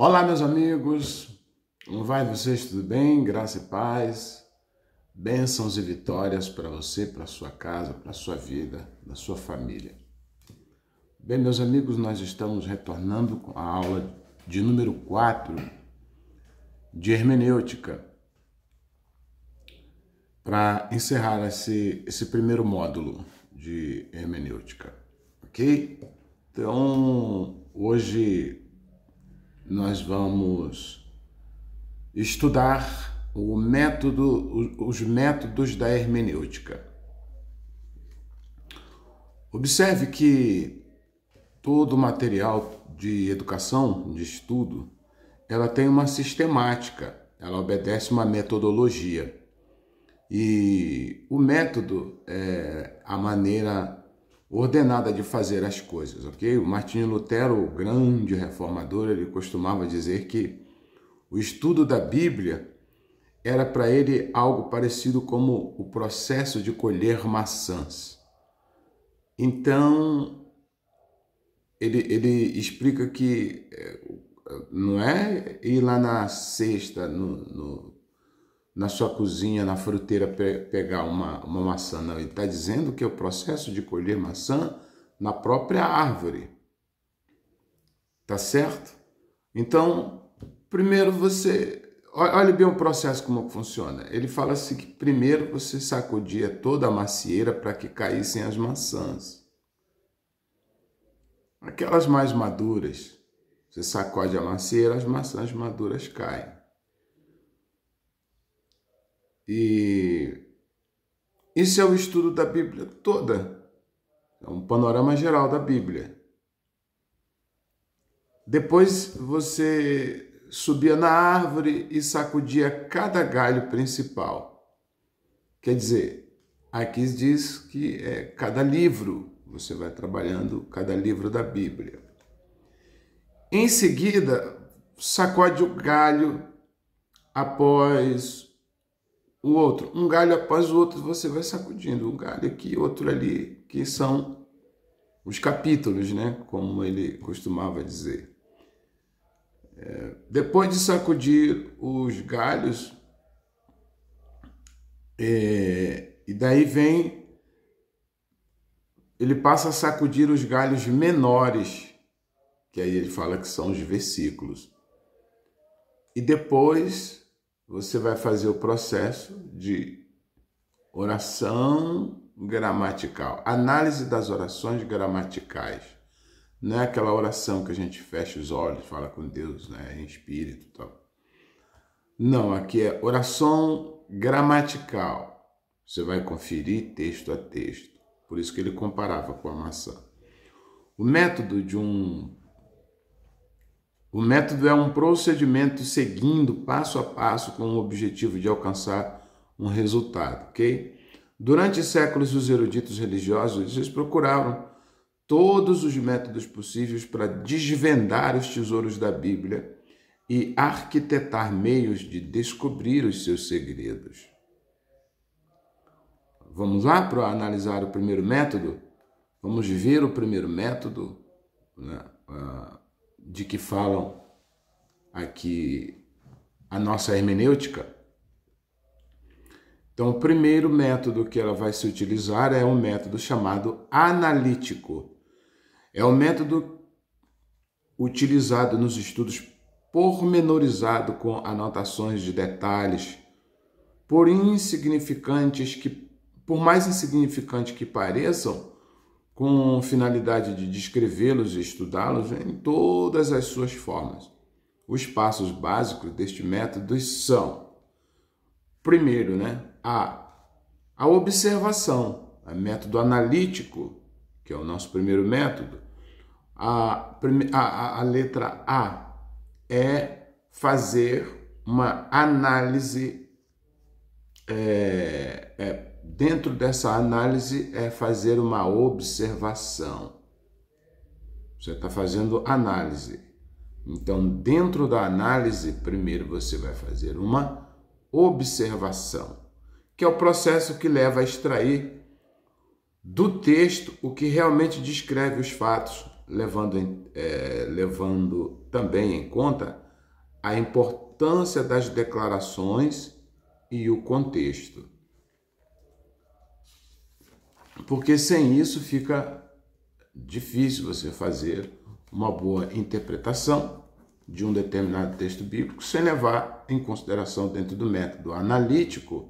Olá, meus amigos, como vai vocês? Tudo bem? Graça e paz, bênçãos e vitórias para você, para sua casa, para sua vida, para sua família. Bem, meus amigos, nós estamos retornando com a aula de número 4 de hermenêutica para encerrar esse primeiro módulo de hermenêutica, ok? Então, hoje nós vamos estudar os métodos da hermenêutica. Observe que todo material de educação, de estudo, ela tem uma sistemática, ela obedece uma metodologia. E o método é a maneira ordenada de fazer as coisas, ok? O Martinho Lutero, o grande reformador, ele costumava dizer que o estudo da Bíblia era para ele algo parecido como o processo de colher maçãs. Então, ele explica que não é ir lá na cesta, na sua cozinha, na fruteira, pegar uma maçã. Não, ele está dizendo que é o processo de colher maçã na própria árvore. Tá certo? Então, primeiro você... Olha bem o processo como funciona. Ele fala assim que primeiro você sacudia toda a macieira para que caíssem as maçãs. Aquelas mais maduras, você sacode a macieira, as maçãs maduras caem. E isso é o estudo da Bíblia toda. É um panorama geral da Bíblia. Depois você subia na árvore e sacudia cada galho principal. Quer dizer, aqui diz que é cada livro, você vai trabalhando cada livro da Bíblia. Em seguida, sacode o galho após o outro. Um galho após o outro você vai sacudindo. Um galho aqui, outro ali, que são os capítulos, né? Como ele costumava dizer. Depois de sacudir os galhos, e daí ele passa a sacudir os galhos menores, que aí ele fala que são os versículos. E depois você vai fazer o processo de oração gramatical, análise das orações gramaticais. Não é aquela oração que a gente fecha os olhos, fala com Deus, né, em espírito e tal. Não, aqui é oração gramatical. Você vai conferir texto a texto. Por isso que ele comparava com a maçã. O método é um procedimento seguindo passo a passo com o objetivo de alcançar um resultado, ok? Durante séculos, os eruditos religiosos eles procuravam todos os métodos possíveis para desvendar os tesouros da Bíblia e arquitetar meios de descobrir os seus segredos. Vamos lá para analisar o primeiro método? Vamos ver o primeiro método, né, de que falam aqui a nossa hermenêutica. Então, o primeiro método que ela vai se utilizar é um método chamado analítico. É um método utilizado nos estudos pormenorizado com anotações de detalhes, por mais insignificantes que pareçam, com finalidade de descrevê-los e estudá-los em todas as suas formas. Os passos básicos deste método são, primeiro, né, a observação, o método analítico, que é o nosso primeiro método. A letra A é fazer uma análise, dentro dessa análise é fazer uma observação. Você está fazendo análise. Então, dentro da análise, primeiro você vai fazer uma observação, que é o processo que leva a extrair do texto o que realmente descreve os fatos, levando também em conta a importância das declarações e o contexto. Porque sem isso fica difícil você fazer uma boa interpretação de um determinado texto bíblico sem levar em consideração, dentro do método analítico,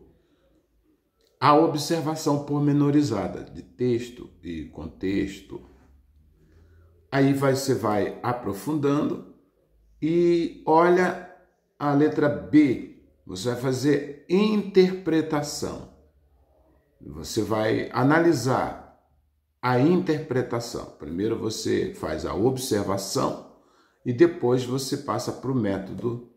a observação pormenorizada de texto e contexto. Aí você vai aprofundando e olha a letra B. Você vai fazer interpretação. Você vai analisar a interpretação. Primeiro você faz a observação e depois você passa para o método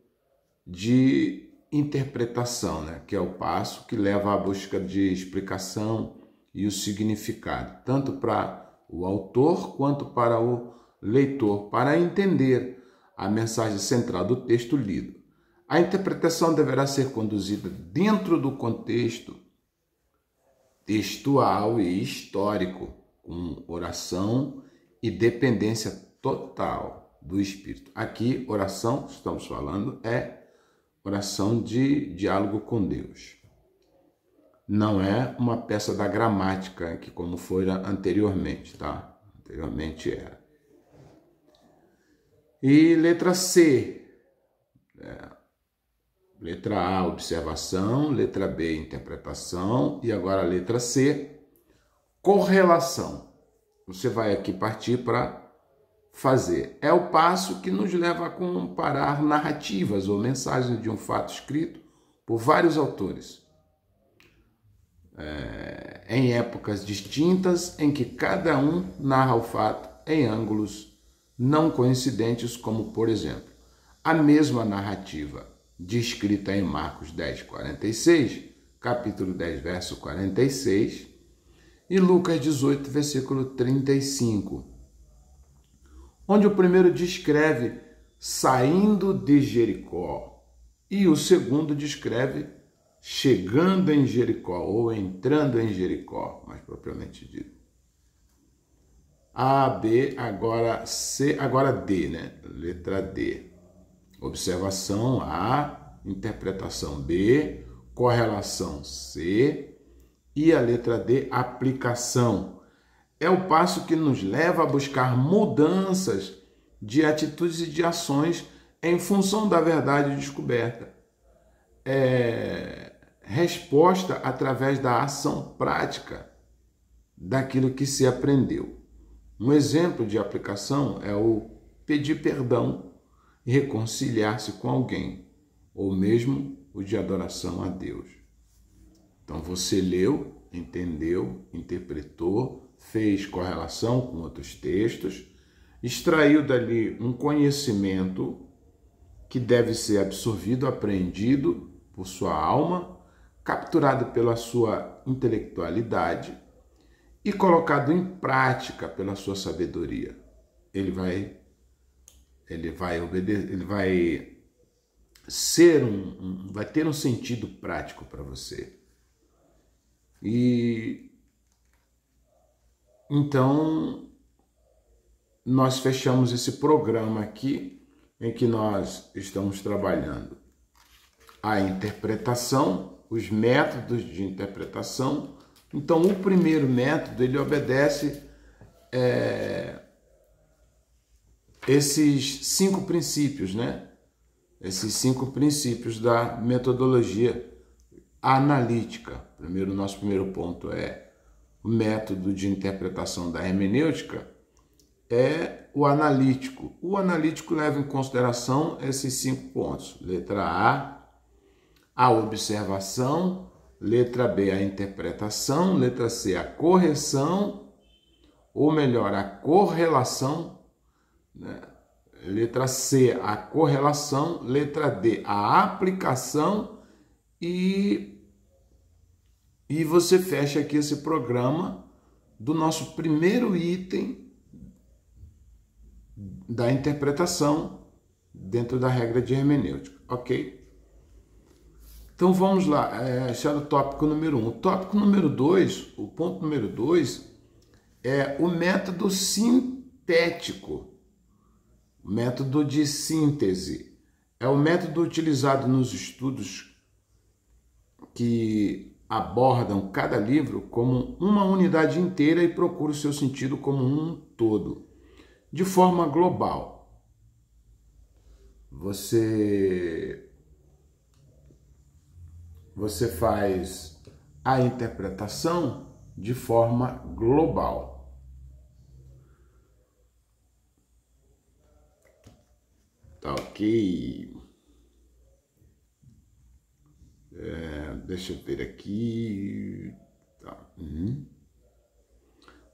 de interpretação, né? Que é o passo que leva à busca de explicação e o significado, tanto para o autor quanto para o leitor, para entender a mensagem central do texto lido. A interpretação deverá ser conduzida dentro do contexto textual e histórico, com oração e dependência total do Espírito. Aqui, oração, estamos falando, é oração de diálogo com Deus. Não é uma peça da gramática, que como foi anteriormente, tá? Anteriormente era. E letra C. Letra A, observação. Letra B, interpretação. E agora a letra C, correlação. Você vai aqui partir para fazer. É o passo que nos leva a comparar narrativas ou mensagens de um fato escrito por vários autores, em épocas distintas, em que cada um narra o fato em ângulos não coincidentes, como, por exemplo, a mesma narrativa descrita em Marcos 10, 46, capítulo 10, verso 46, e Lucas 18, versículo 35, onde o primeiro descreve saindo de Jericó e o segundo descreve chegando em Jericó ou entrando em Jericó, mais propriamente dito. A, B, agora C, agora D, né? Letra D. Observação A, interpretação B, correlação C e a letra D, aplicação. É o passo que nos leva a buscar mudanças de atitudes e de ações em função da verdade descoberta. Resposta através da ação prática daquilo que se aprendeu. Um exemplo de aplicação é o pedir perdão e reconciliar-se com alguém, ou mesmo o de adoração a Deus. Então você leu, entendeu, interpretou, fez correlação com outros textos, extraiu dali um conhecimento que deve ser absorvido, aprendido por sua alma, capturado pela sua intelectualidade e colocado em prática pela sua sabedoria. Ele vai ter um sentido prático para você. E então nós fechamos esse programa aqui em que nós estamos trabalhando a interpretação, os métodos de interpretação. Então o primeiro método, ele obedece esses 5 princípios, né? Esses 5 princípios da metodologia analítica. Nosso primeiro ponto é o método de interpretação da hermenêutica, é o analítico. O analítico leva em consideração esses 5 pontos. Letra A observação. Letra B, a interpretação. Letra C, a correção, ou melhor, a correlação, né? Letra C, a correlação. Letra D, a aplicação. E você fecha aqui esse programa do nosso primeiro item da interpretação dentro da regra de hermenêutica, ok? Então vamos lá, esse era o tópico número 1. O tópico número 2, o ponto número 2, é o método sintético, o método de síntese. é o método utilizado nos estudos que abordam cada livro como uma unidade inteira e procura o seu sentido como um todo, de forma global. Você faz a interpretação de forma global. Tá ok. Deixa eu ver aqui. Tá.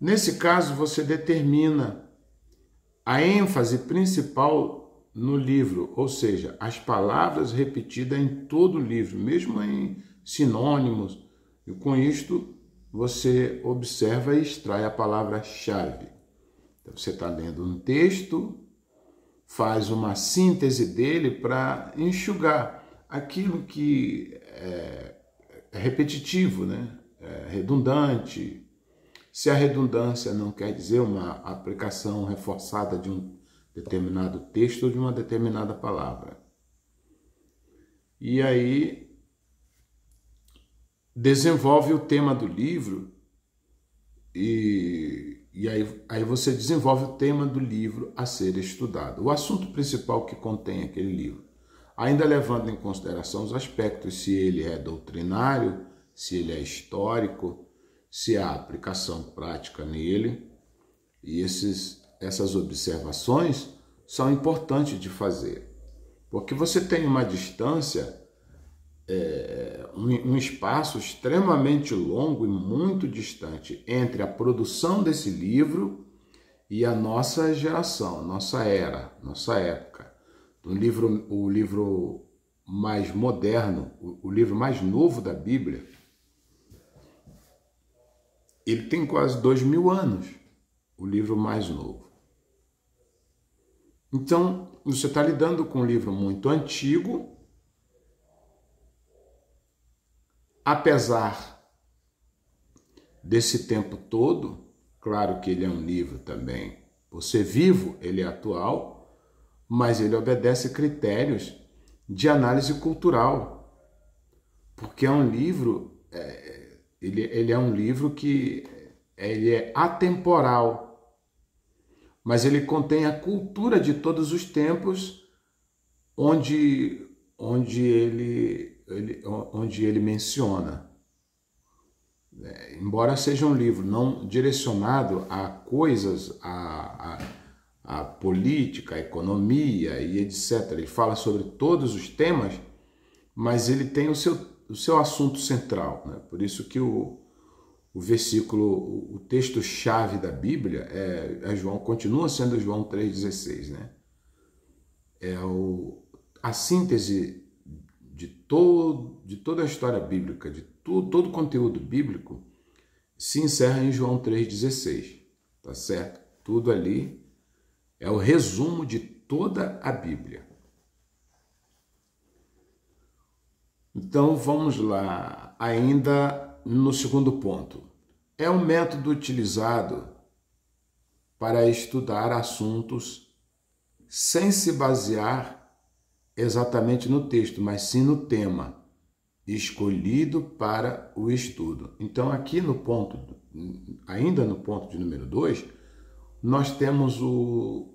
Nesse caso, você determina a ênfase principal no livro, ou seja, as palavras repetidas em todo o livro, mesmo em sinônimos. E com isto, você observa e extrai a palavra-chave. Então, você está lendo um texto, faz uma síntese dele para enxugar aquilo que é repetitivo, né? É redundante. Se a redundância não quer dizer uma aplicação reforçada de um determinado texto ou de uma determinada palavra. E aí desenvolve o tema do livro e aí você desenvolve o tema do livro a ser estudado. O assunto principal que contém aquele livro, ainda levando em consideração os aspectos, se ele é doutrinário, se ele é histórico, se há aplicação prática nele. E essas observações são importantes de fazer, porque você tem uma distância, um espaço extremamente longo e muito distante entre a produção desse livro e a nossa geração, nossa era, nossa época. O livro mais moderno, o livro mais novo da Bíblia, ele tem quase 2000 anos, o livro mais novo. Então, você está lidando com um livro muito antigo, apesar desse tempo todo. Claro que ele é um livro também, por ser vivo, ele é atual, mas ele obedece critérios de análise cultural, porque é um livro, ele é um livro que ele é atemporal, mas ele contém a cultura de todos os tempos onde ele menciona. Embora seja um livro não direcionado a coisas, a política, a economia e etc. Ele fala sobre todos os temas, mas ele tem o seu assunto central, né? Por isso que o versículo, o texto-chave da Bíblia é João, continua sendo João 3,16, né? A síntese de toda a história bíblica, de todo o conteúdo bíblico, se encerra em João 3,16, tá certo? Tudo ali é o resumo de toda a Bíblia. Então vamos lá, ainda no segundo ponto. É um método utilizado para estudar assuntos sem se basear exatamente no texto, mas sim no tema escolhido para o estudo. Então aqui no ponto, ainda no ponto de número 2, nós temos o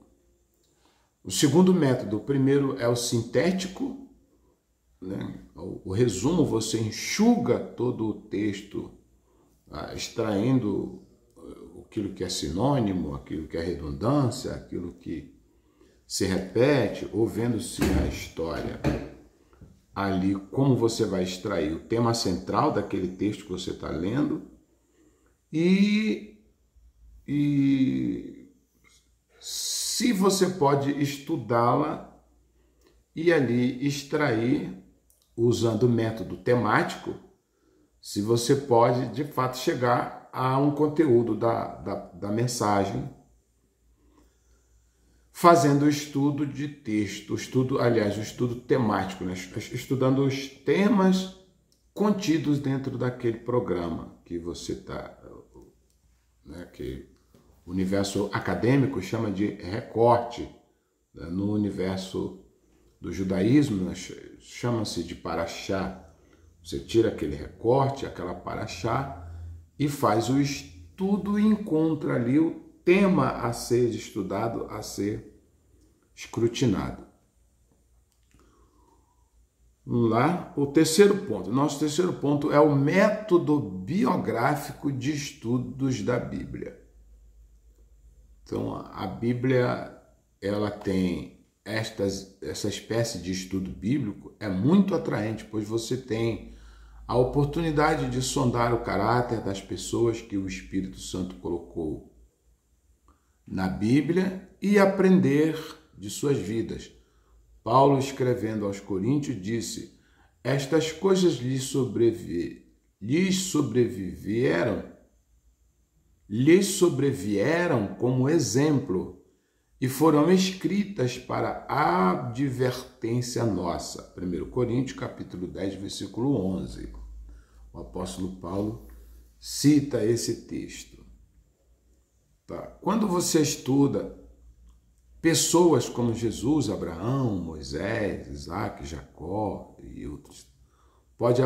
segundo método. O primeiro é o sintético, né? O resumo, você enxuga todo o texto, extraindo aquilo que é sinônimo, aquilo que é redundância, aquilo que se repete, ou vendo-se a história ali, como você vai extrair o tema central daquele texto que você está lendo e se você pode estudá-la e ali extrair, usando o método temático, se você pode de fato chegar a um conteúdo da mensagem, fazendo o estudo de texto, o estudo temático, né? Estudando os temas contidos dentro daquele programa que você está, né? Que o universo acadêmico chama de recorte, né? No universo do judaísmo, chama-se de paraxá. Você tira aquele recorte, aquela paraxá, e faz o estudo e encontra ali o tema a ser estudado, a ser escrutinado. Vamos lá, o terceiro ponto. Nosso terceiro ponto é o método biográfico de estudos da Bíblia. Então, a Bíblia, ela tem essa espécie de estudo bíblico, é muito atraente, pois você tem a oportunidade de sondar o caráter das pessoas que o Espírito Santo colocou na Bíblia e aprender de suas vidas. Paulo, escrevendo aos Coríntios, disse: estas coisas lhes sobrevieram como exemplo e foram escritas para a advertência nossa. 1 Coríntios, capítulo 10, versículo 11. O apóstolo Paulo cita esse texto. Tá? Quando você estuda pessoas como Jesus, Abraão, Moisés, Isaac, Jacó e outros, pode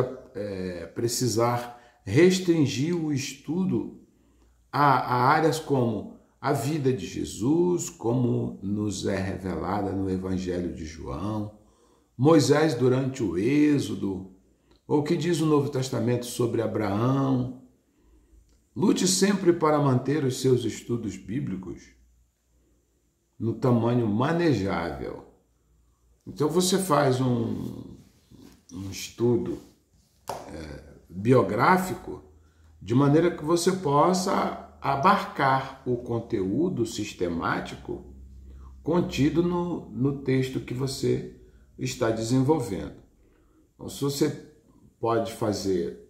precisar restringir o estudo a áreas como a vida de Jesus, como nos é revelada no Evangelho de João, Moisés durante o Êxodo, ou o que diz o Novo Testamento sobre Abraão. Lute sempre para manter os seus estudos bíblicos no tamanho manejável. Então você faz um estudo biográfico de maneira que você possa abarcar o conteúdo sistemático contido no texto que você está desenvolvendo. Então, se você pode fazer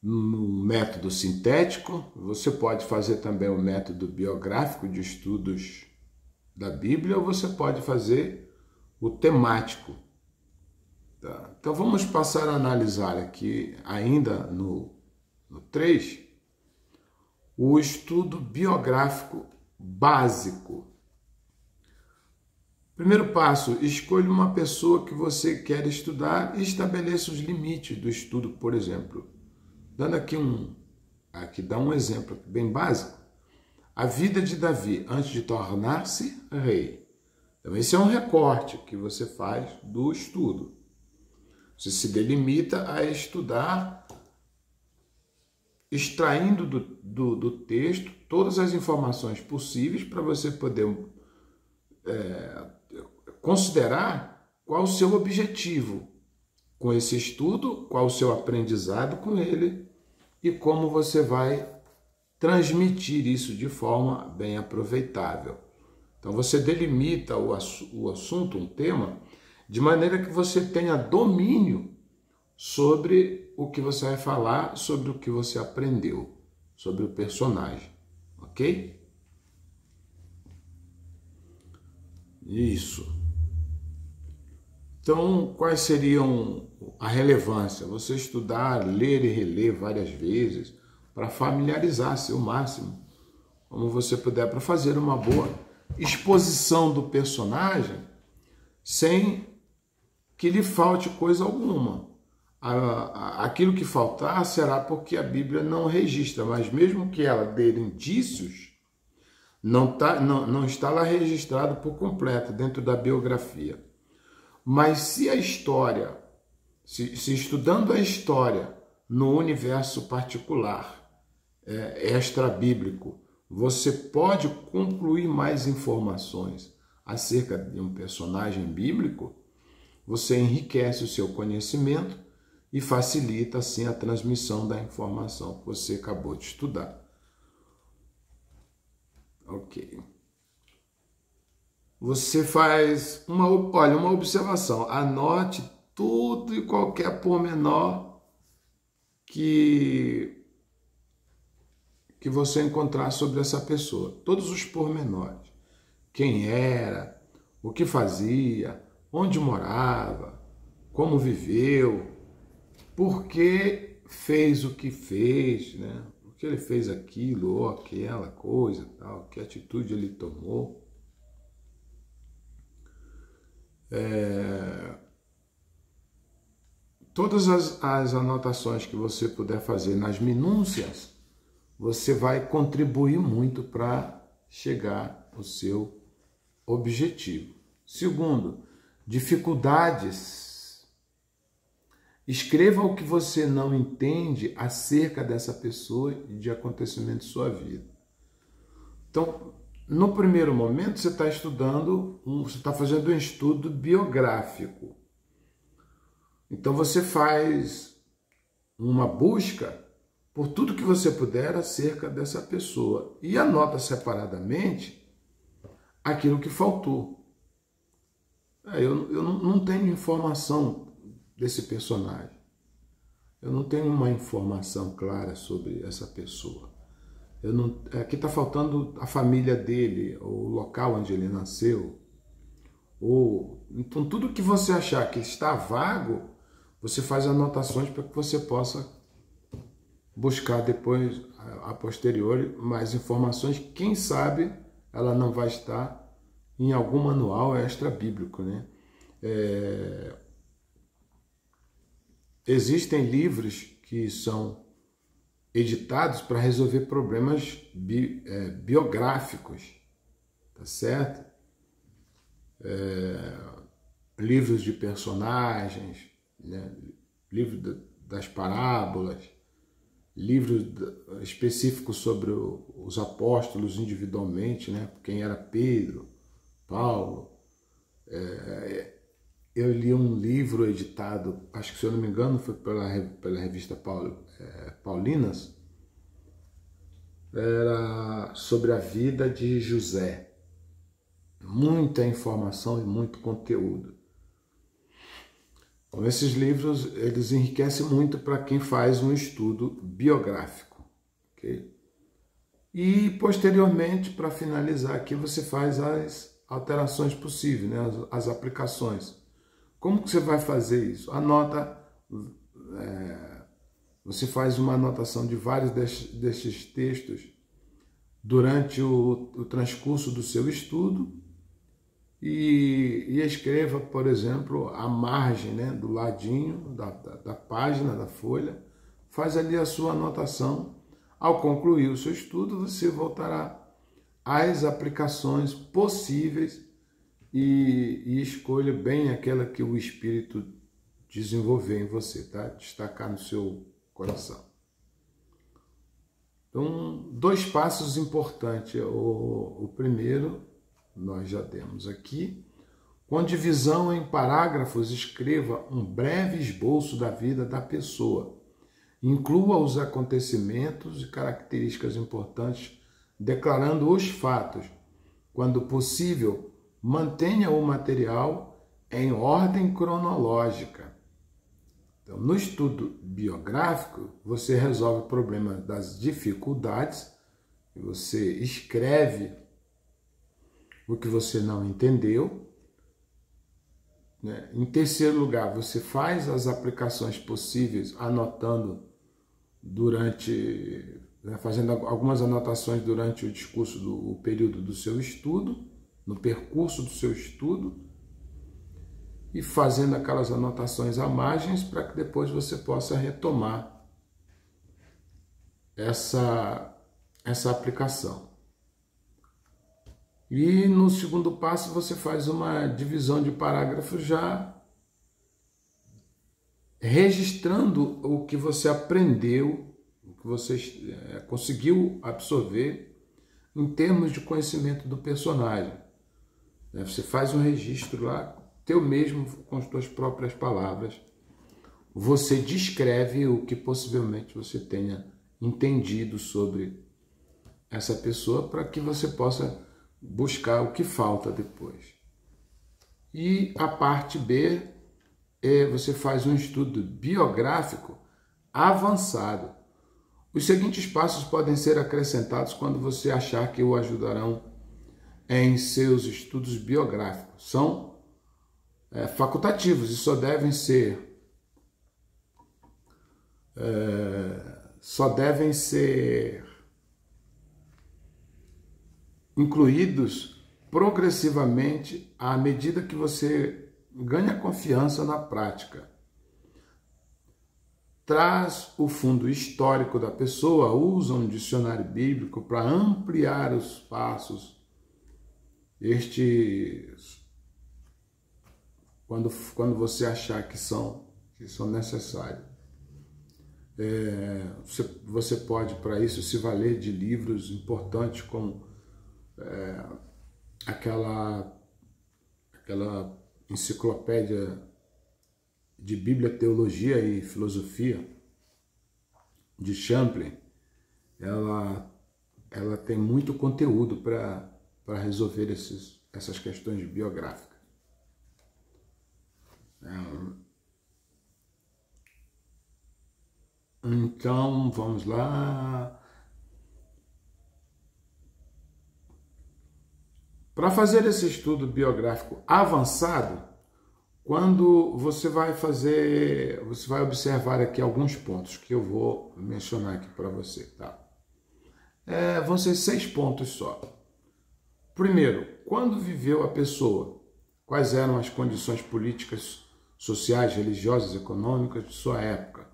no método sintético, você pode fazer também o método biográfico de estudos da Bíblia, ou você pode fazer o temático. Tá? Então vamos passar a analisar aqui, ainda no 3, o estudo biográfico básico. Primeiro passo, escolha uma pessoa que você quer estudar e estabeleça os limites do estudo, por exemplo. Dando aqui dá um exemplo bem básico. A vida de Davi antes de tornar-se rei. Então esse é um recorte que você faz do estudo. Você se delimita a estudar extraindo do texto todas as informações possíveis para você poder considerar qual o seu objetivo com esse estudo, qual o seu aprendizado com ele e como você vai transmitir isso de forma bem aproveitável. Então você delimita o assunto, um tema, de maneira que você tenha domínio sobre o que você vai falar, sobre o que você aprendeu, sobre o personagem, ok? Isso. Então, quais seriam a relevância? Você estudar, ler e reler várias vezes para familiarizar-se o máximo, como você puder, para fazer uma boa exposição do personagem sem que lhe falte coisa alguma. Aquilo que faltar será porque a Bíblia não registra, mas mesmo que ela dê indícios, não está lá registrado por completo dentro da biografia. Mas se a história, se estudando a história no universo particular, extra-bíblico, você pode concluir mais informações acerca de um personagem bíblico, você enriquece o seu conhecimento e facilita, assim, a transmissão da informação que você acabou de estudar. Ok. Você faz uma observação. Anote tudo e qualquer pormenor que você encontrar sobre essa pessoa. Todos os pormenores. Quem era, o que fazia, onde morava, como viveu, por que fez o que fez, né? Por que ele fez aquilo ou aquela coisa, tal, que atitude ele tomou. Todas as anotações que você puder fazer nas minúcias, você vai contribuir muito para chegar ao seu objetivo. Segundo, dificuldades. Escreva o que você não entende acerca dessa pessoa e de acontecimentos de sua vida. Então, no primeiro momento, você está estudando, você está fazendo um estudo biográfico. Então, você faz uma busca por tudo que você puder acerca dessa pessoa e anota separadamente aquilo que faltou. Eu não tenho informação desse personagem. Eu não tenho uma informação clara sobre essa pessoa. Aqui está faltando a família dele, o local onde ele nasceu. Então, tudo que você achar que está vago, você faz anotações para que você possa buscar depois, a posteriori, mais informações. Quem sabe ela não vai estar em algum manual extra-bíblico, né? Existem livros que são editados para resolver problemas biográficos, tá certo? Livros de personagens, né? Livro das parábolas, livros específicos sobre os apóstolos individualmente, né? Quem era Pedro, Paulo. Eu li um livro editado, acho que, se eu não me engano, foi pela revista Paulinas, era sobre a vida de José. Muita informação e muito conteúdo. Então, esses livros, eles enriquecem muito para quem faz um estudo biográfico. Okay? E, posteriormente, para finalizar aqui, você faz as alterações possíveis, né? As aplicações. Como que você vai fazer isso? Você faz uma anotação de vários desses textos durante o transcurso do seu estudo e escreva, por exemplo, a margem, né, do ladinho da página, da folha, faz ali a sua anotação. Ao concluir o seu estudo, você voltará às aplicações possíveis e escolha bem aquela que o Espírito desenvolver em você, tá? Destacar no seu coração. Então, 2 passos importantes. O primeiro, nós já demos aqui. Com divisão em parágrafos, escreva um breve esboço da vida da pessoa. Inclua os acontecimentos e características importantes, declarando os fatos. Quando possível, mantenha o material em ordem cronológica. Então, no estudo biográfico, você resolve o problema das dificuldades, você escreve o que você não entendeu, né? Em terceiro lugar, você faz as aplicações possíveis, anotando fazendo algumas anotações durante o discurso o período do seu estudo, no percurso do seu estudo, e fazendo aquelas anotações à margem para que depois você possa retomar essa aplicação. E no segundo passo você faz uma divisão de parágrafos já registrando o que você aprendeu, o que você conseguiu absorver em termos de conhecimento do personagem. Você faz um registro lá, teu mesmo, com as tuas próprias palavras. Você descreve o que possivelmente você tenha entendido sobre essa pessoa para que você possa buscar o que falta depois. E a parte B, você faz um estudo biográfico avançado. Os seguintes passos podem ser acrescentados quando você achar que o ajudarão em seus estudos biográficos. São facultativos e só devem ser incluídos progressivamente à medida que você ganha confiança na prática. Traz o fundo histórico da pessoa, usa um dicionário bíblico para ampliar os passos. Quando você achar que são necessários. Você pode, para isso, se valer de livros importantes como aquela enciclopédia de Bíblia, Teologia e Filosofia de Champlin. Ela tem muito conteúdo para resolver essas questões biográficas. Então, vamos lá. Para fazer esse estudo biográfico avançado, quando você vai observar aqui alguns pontos que eu vou mencionar aqui para você, tá? Vão ser 6 pontos só. Primeiro, quando viveu a pessoa? Quais eram as condições políticas, sociais, religiosas, econômicas de sua época?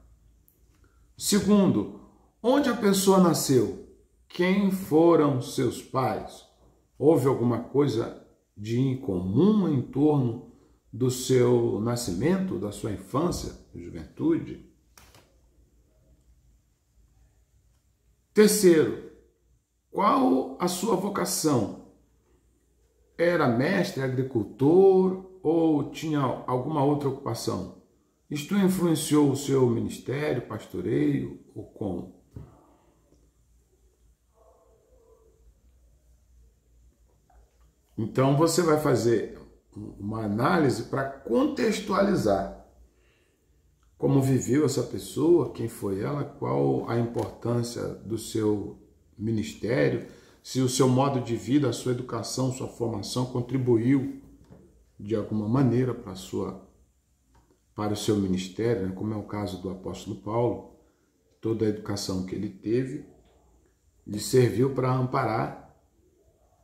Segundo, onde a pessoa nasceu? Quem foram seus pais? Houve alguma coisa de incomum em torno do seu nascimento, da sua infância, juventude? Terceiro, qual a sua vocação? Era mestre, agricultor ou tinha alguma outra ocupação? Isto influenciou o seu ministério, pastoreio ou como? Então você vai fazer uma análise para contextualizar como viveu essa pessoa, quem foi ela, qual a importância do seu ministério, se o seu modo de vida, a sua educação, sua formação contribuiu de alguma maneira para o seu ministério, né? Como é o caso do apóstolo Paulo. Toda a educação que ele teve lhe serviu para amparar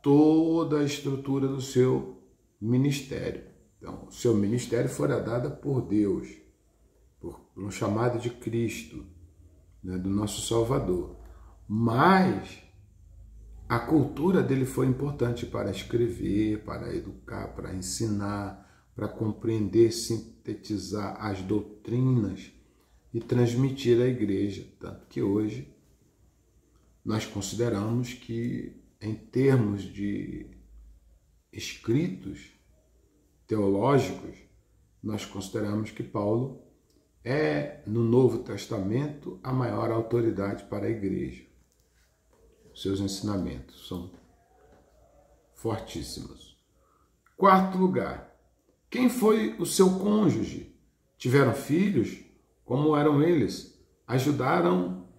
toda a estrutura do seu ministério. Então, o seu ministério fora dado por Deus, por um chamado de Cristo, né, do nosso Salvador. Mas a cultura dele foi importante para escrever, para educar, para ensinar, para compreender, sintetizar as doutrinas e transmitir à igreja. Tanto que hoje nós consideramos que, em termos de escritos teológicos, nós consideramos que Paulo é, no Novo Testamento, a maior autoridade para a igreja. Seus ensinamentos são fortíssimos. Quarto lugar, quem foi o seu cônjuge? Tiveram filhos? Como eram eles? Ajudaram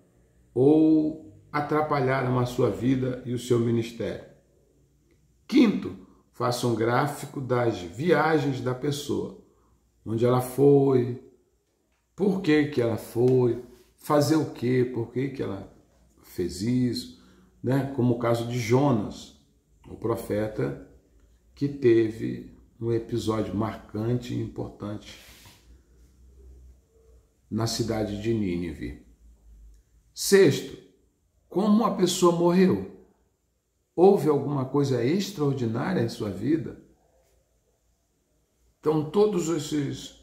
ou atrapalharam a sua vida e o seu ministério? Quinto, faça um gráfico das viagens da pessoa. Onde ela foi, por que ela foi, fazer o quê, por que ela fez isso, né? Como o caso de Jonas, o profeta que teve um episódio marcante e importante na cidade de Nínive. Sexto, como a pessoa morreu? Houve alguma coisa extraordinária em sua vida? Então, todos esses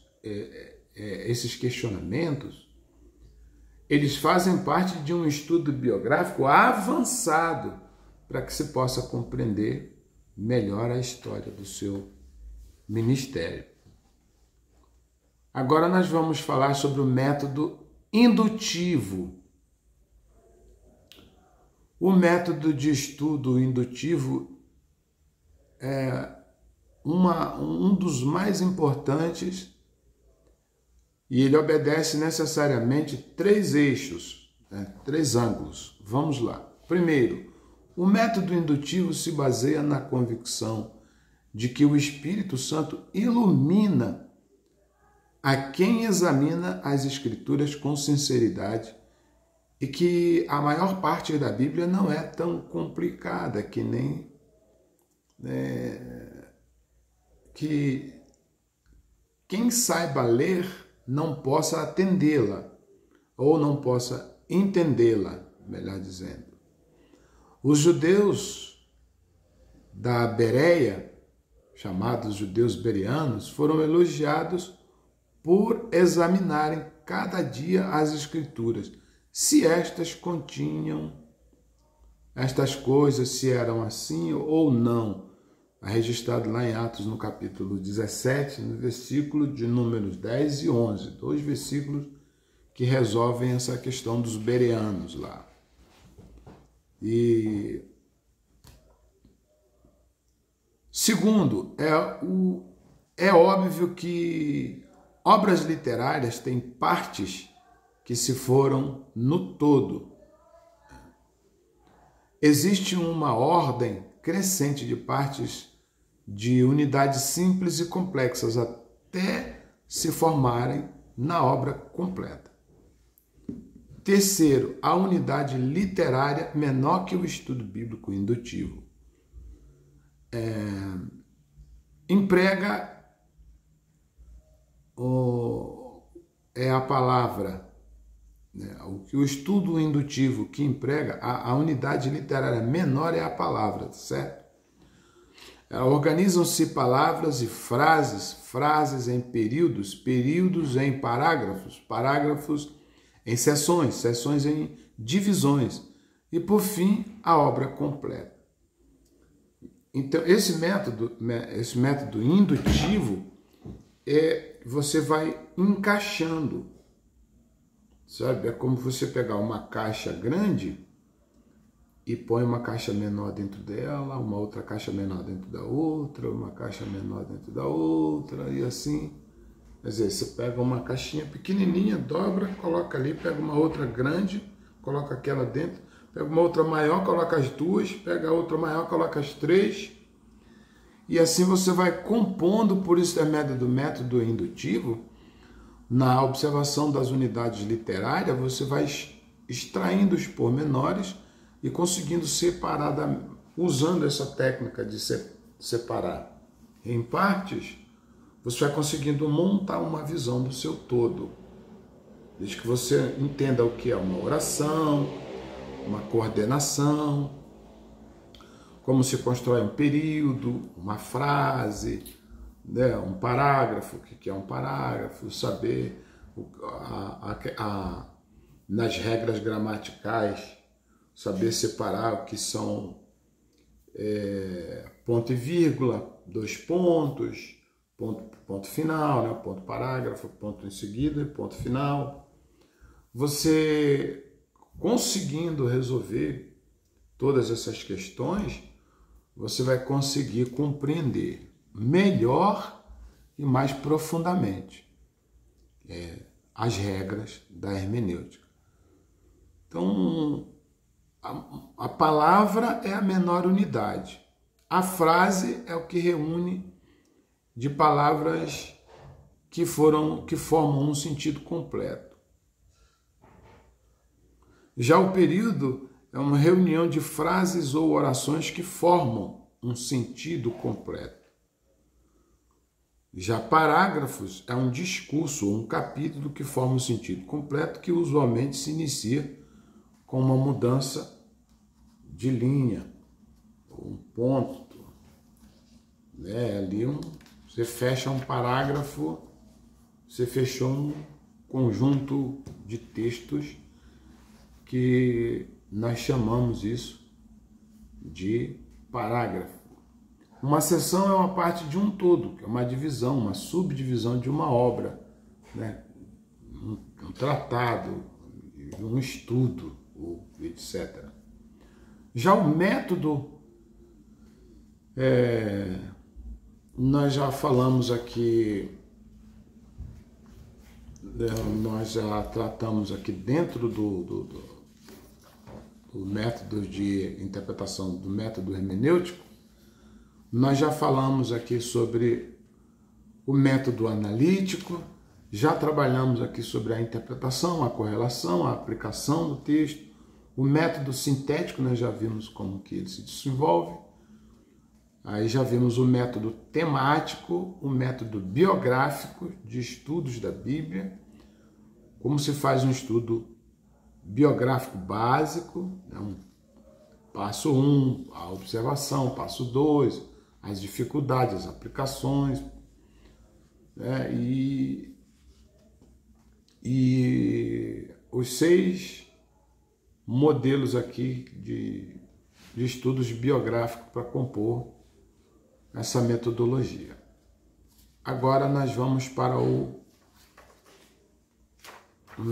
questionamentos, eles fazem parte de um estudo biográfico avançado para que se possa compreender melhor a história do seu ministério. Agora nós vamos falar sobre o método indutivo. O método de estudo indutivo é um dos mais importantes e ele obedece necessariamente 3 eixos, 3 ângulos. Vamos lá. Primeiro, o método indutivo se baseia na convicção de que o Espírito Santo ilumina a quem examina as Escrituras com sinceridade e que a maior parte da Bíblia não é tão complicada que nem quem saiba ler não possa atendê-la, ou não possa entendê-la, melhor dizendo. Os judeus da Bereia, chamados judeus bereanos, foram elogiados por examinarem cada dia as Escrituras, se estas continham estas coisas, se eram assim ou não. É registrado lá em Atos, no capítulo 17, no versículo de números 10 e 11, 2 versículos que resolvem essa questão dos bereanos lá. E segundo, é óbvio que obras literárias têm partes que se foram no todo. Existe uma ordem crescente de partes de unidades simples e complexas até se formarem na obra completa. Terceiro, a unidade literária menor que o estudo bíblico indutivo. Emprega a palavra, né? O estudo indutivo que emprega a unidade literária menor é a palavra, certo? Organizam-se palavras e frases em períodos, períodos em parágrafos, parágrafos em seções, seções em divisões e, por fim, a obra completa. Então, esse método indutivo você vai encaixando, sabe? É como você pegar uma caixa grande e põe uma caixa menor dentro dela, uma outra caixa menor dentro da outra, uma caixa menor dentro da outra, e assim. Quer dizer, você pega uma caixinha pequenininha, dobra, coloca ali, pega uma outra grande, coloca aquela dentro, pega uma outra maior, coloca as duas, pega a outra maior, coloca as três, e assim você vai compondo, por intermédio do método indutivo, na observação das unidades literárias, você vai extraindo os pormenores e conseguindo separar, usando essa técnica de separar em partes, você vai conseguindo montar uma visão do seu todo. Desde que você entenda o que é uma oração, uma coordenação, como se constrói um período, uma frase, né, um parágrafo, o que é um parágrafo, saber nas regras gramaticais, saber separar o que são ponto e vírgula, dois pontos, ponto final, né, ponto parágrafo, ponto em seguida, ponto final. Você conseguindo resolver todas essas questões, você vai conseguir compreender melhor e mais profundamente as regras da hermenêutica. Então, a palavra é a menor unidade. A frase é o que reúne de palavras que formam um sentido completo. Já o período é uma reunião de frases ou orações que formam um sentido completo. Já parágrafos é um discurso ou um capítulo que forma um sentido completo, que usualmente se inicia com uma mudança de linha, um ponto, né? Ali você fecha um parágrafo, você fechou um conjunto de textos que nós chamamos isso de parágrafo. Uma seção é uma parte de um todo, que é uma divisão, uma subdivisão de uma obra, né? Um tratado, um estudo, etc. Já o método, nós já falamos aqui, nós já tratamos aqui dentro do método de interpretação, do método hermenêutico. Nós já falamos aqui sobre o método analítico, já trabalhamos aqui sobre a interpretação, a correlação, a aplicação do texto, o método sintético, nós já vimos como que ele se desenvolve, Aí já vimos o método temático, o método biográfico de estudos da Bíblia, como se faz um estudo biográfico básico, né? Passo 1, a observação, passo 2, as dificuldades, as aplicações, né? E os 6 modelos aqui de estudos biográficos para compor essa metodologia. Agora nós vamos para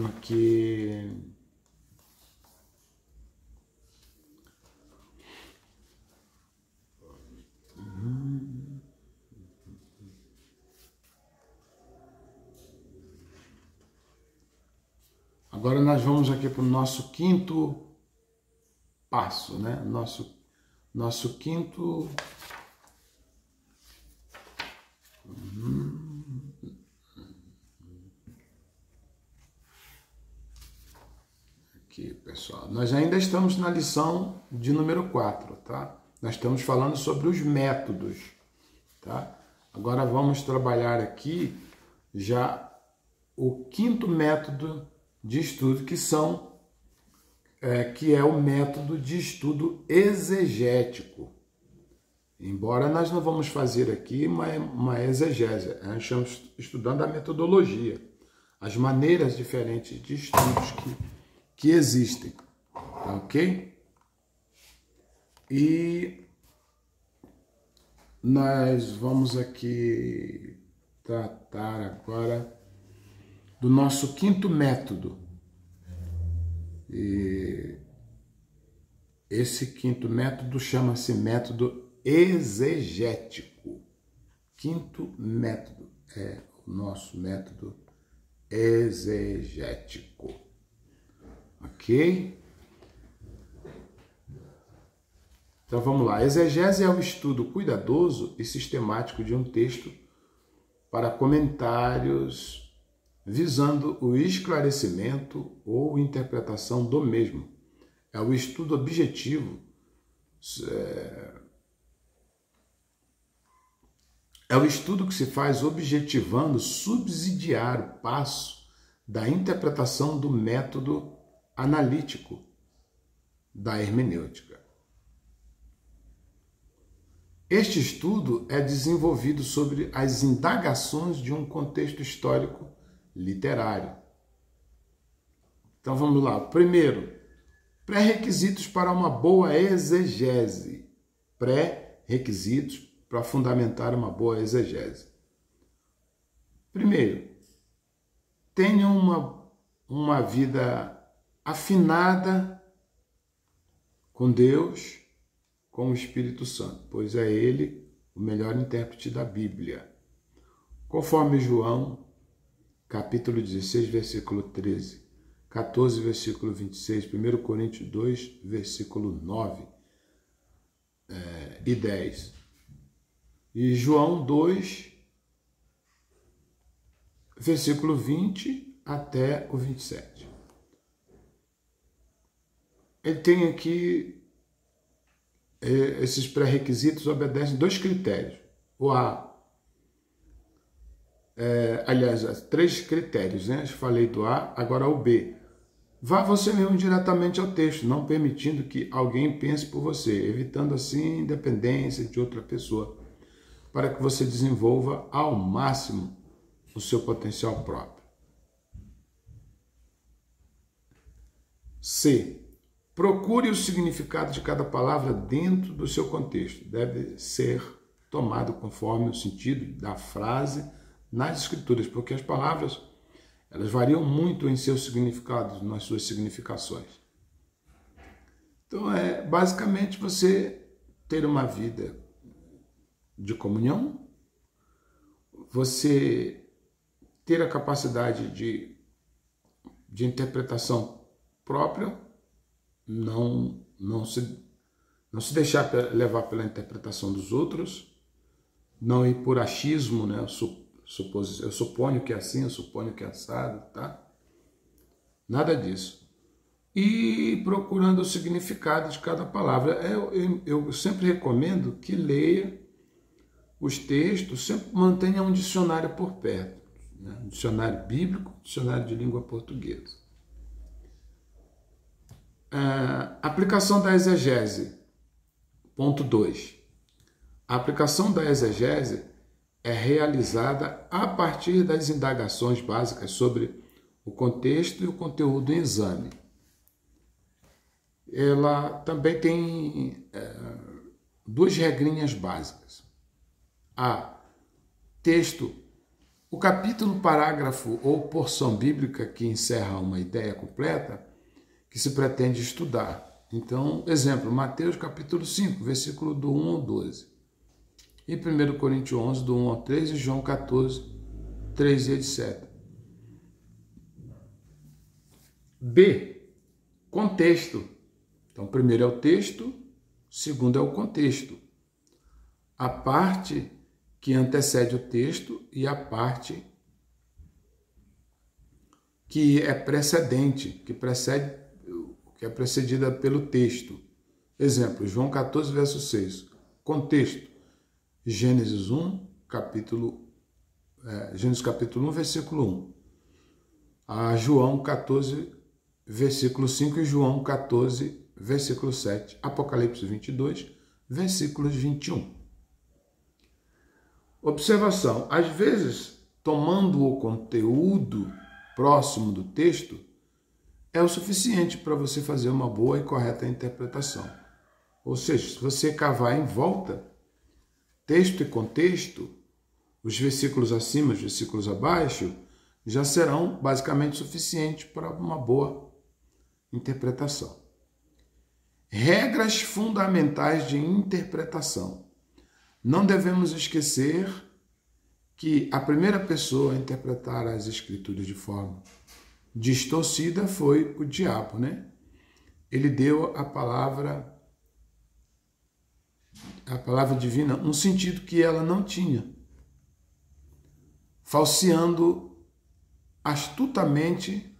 aqui. Agora nós vamos aqui para o nosso 5º passo, né? Nosso 5º. Aqui, pessoal. Nós ainda estamos na lição de número 4, tá? Nós estamos falando sobre os métodos, tá? Agora vamos trabalhar aqui já o 5º método de estudo, que é o método de estudo exegético. Embora nós não vamos fazer aqui uma exegese, nós estamos estudando a metodologia, as maneiras diferentes de estudos que existem, tá ok? E nós vamos aqui tratar agora do nosso 5º método. E esse 5º método chama-se método exegético. 5º método é o nosso método exegético. Ok? Então vamos lá. Exegese é o estudo cuidadoso e sistemático de um texto para comentários visando o esclarecimento ou interpretação do mesmo. É o estudo objetivo, é o estudo que se faz objetivando subsidiar o passo da interpretação do método analítico da hermenêutica. Este estudo é desenvolvido sobre as indagações de um contexto histórico literário. Então vamos lá. Primeiro, pré-requisitos para uma boa exegese. Pré-requisitos para fundamentar uma boa exegese. Primeiro, tenha uma vida afinada com Deus, com o Espírito Santo, pois é Ele o melhor intérprete da Bíblia. Conforme João, capítulo 16, versículo 13, 14, versículo 26, 1 Coríntios 2, versículo 9 e 10. E João 2, versículo 20 até o 27. Ele tem aqui, esses pré-requisitos obedecem 2 critérios. O A, aliás, 3 critérios, né? Eu falei do A, agora o B. Vá você mesmo diretamente ao texto, não permitindo que alguém pense por você, evitando assim dependência de outra pessoa, para que você desenvolva ao máximo o seu potencial próprio. C. Procure o significado de cada palavra dentro do seu contexto. Deve ser tomado conforme o sentido da frase nas escrituras, porque as palavras elas variam muito em seus significados, nas suas significações. Então, basicamente você ter uma vida de comunhão, você ter a capacidade de interpretação própria, não se deixar levar pela interpretação dos outros, não ir por achismo, né? Eu suponho que é assim, eu suponho que é assado, tá? Nada disso. E procurando o significado de cada palavra. Eu sempre recomendo que leia os textos, sempre mantenha um dicionário por perto, né? Um dicionário bíblico, dicionário de língua portuguesa. Aplicação da exegese. Ponto 2. A aplicação da exegese é realizada a partir das indagações básicas sobre o contexto e o conteúdo em exame. Ela também tem duas regrinhas básicas. A. Texto. O capítulo, parágrafo ou porção bíblica que encerra uma ideia completa que se pretende estudar. Então, exemplo, Mateus capítulo 5, versículo do 1 ao 12. E 1 Coríntios 11, do 1 ao 3, e João 14, 3 e etc. B. Contexto. Então, primeiro é o texto, segundo é o contexto. A parte que antecede o texto e a parte que é precedente, que é precedida pelo texto. Exemplo, João 14, verso 6. Contexto. Gênesis capítulo 1, versículo 1. João 14, versículo 5 e João 14, versículo 7. Apocalipse 22, versículos 21. Observação. Às vezes, tomando o conteúdo próximo do texto, é o suficiente para você fazer uma boa e correta interpretação. Ou seja, se você cavar em volta, texto e contexto, os versículos acima, os versículos abaixo, já serão basicamente suficientes para uma boa interpretação. Regras fundamentais de interpretação. Não devemos esquecer que a primeira pessoa a interpretar as escrituras de forma distorcida foi o diabo, né? Ele deu a palavra divina um sentido que ela não tinha, falseando astutamente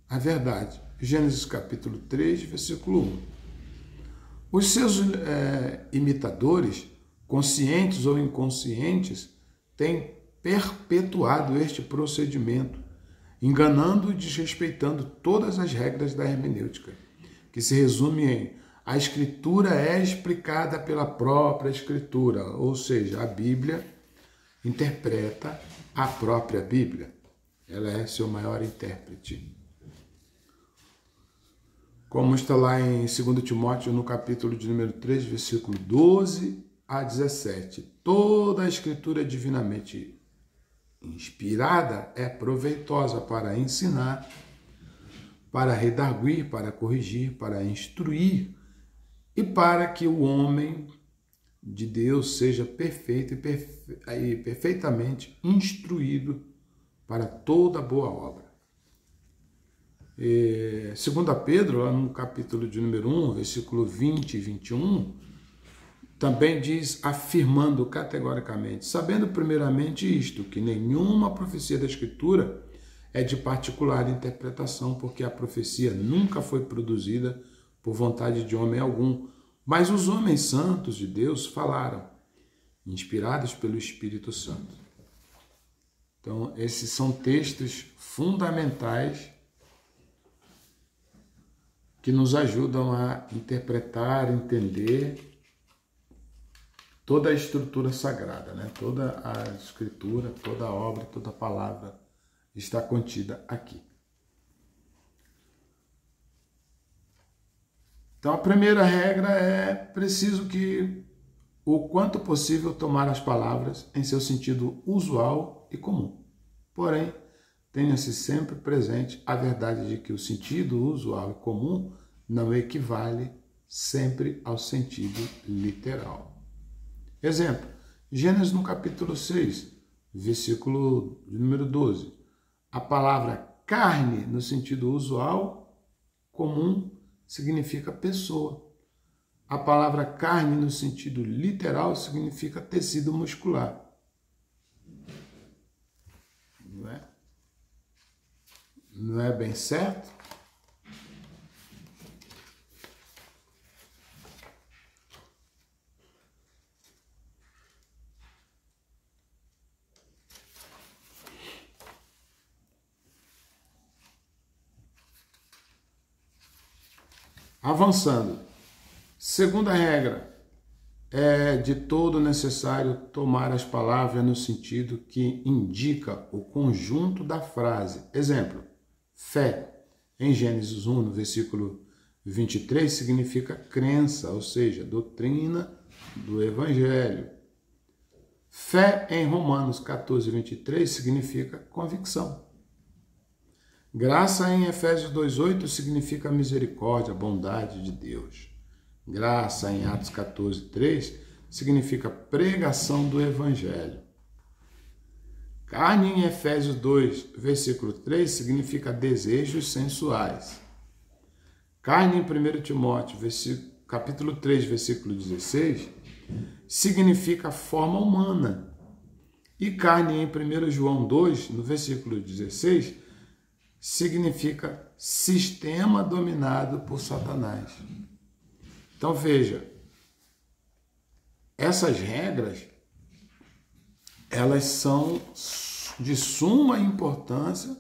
a verdade. Gênesis capítulo 3, versículo 1. Os seus imitadores, conscientes ou inconscientes, têm perpetuado este procedimento, enganando e desrespeitando todas as regras da hermenêutica, que se resume em: a Escritura é explicada pela própria Escritura, ou seja, a Bíblia interpreta a própria Bíblia. Ela é seu maior intérprete. Como está lá em 2 Timóteo, no capítulo de número 3, versículo 12 a 17. Toda a Escritura divinamente inspirada é proveitosa para ensinar, para redarguir, para corrigir, para instruir e para que o homem de Deus seja perfeito e perfeitamente instruído para toda boa obra. 2 Pedro, lá no capítulo de número 1, versículo 20 e 21, também diz, afirmando categoricamente: sabendo primeiramente isto, que nenhuma profecia da Escritura é de particular interpretação, porque a profecia nunca foi produzida por vontade de homem algum, mas os homens santos de Deus falaram, inspirados pelo Espírito Santo. Então, esses são textos fundamentais que nos ajudam a interpretar, entender toda a estrutura sagrada, né? Toda a Escritura, toda a obra, toda a palavra está contida aqui. Então, a primeira regra é preciso que, o quanto possível, tomar as palavras em seu sentido usual e comum. Porém, tenha-se sempre presente a verdade de que o sentido usual e comum não equivale sempre ao sentido literal. Exemplo, Gênesis no capítulo 6, versículo de número 12. A palavra carne, no sentido usual, comum, significa pessoa. A palavra carne, no sentido literal, significa tecido muscular. Não é bem certo? Avançando. Segunda regra. É de todo necessário tomar as palavras no sentido que indica o conjunto da frase. Exemplo, fé, em Gênesis 1, no versículo 23, significa crença, ou seja, doutrina do Evangelho. Fé, em Romanos 14, 23, significa convicção. Graça, em Efésios 2,8, significa misericórdia, bondade de Deus. Graça, em Atos 14, 3, significa pregação do Evangelho. Carne, em Efésios 2, versículo 3, significa desejos sensuais. Carne, em 1 Timóteo, capítulo 3, versículo 16, significa forma humana. E carne, em 1 João 2, no versículo 16, significa sistema dominado por Satanás. Então veja, essas regras, elas são de suma importância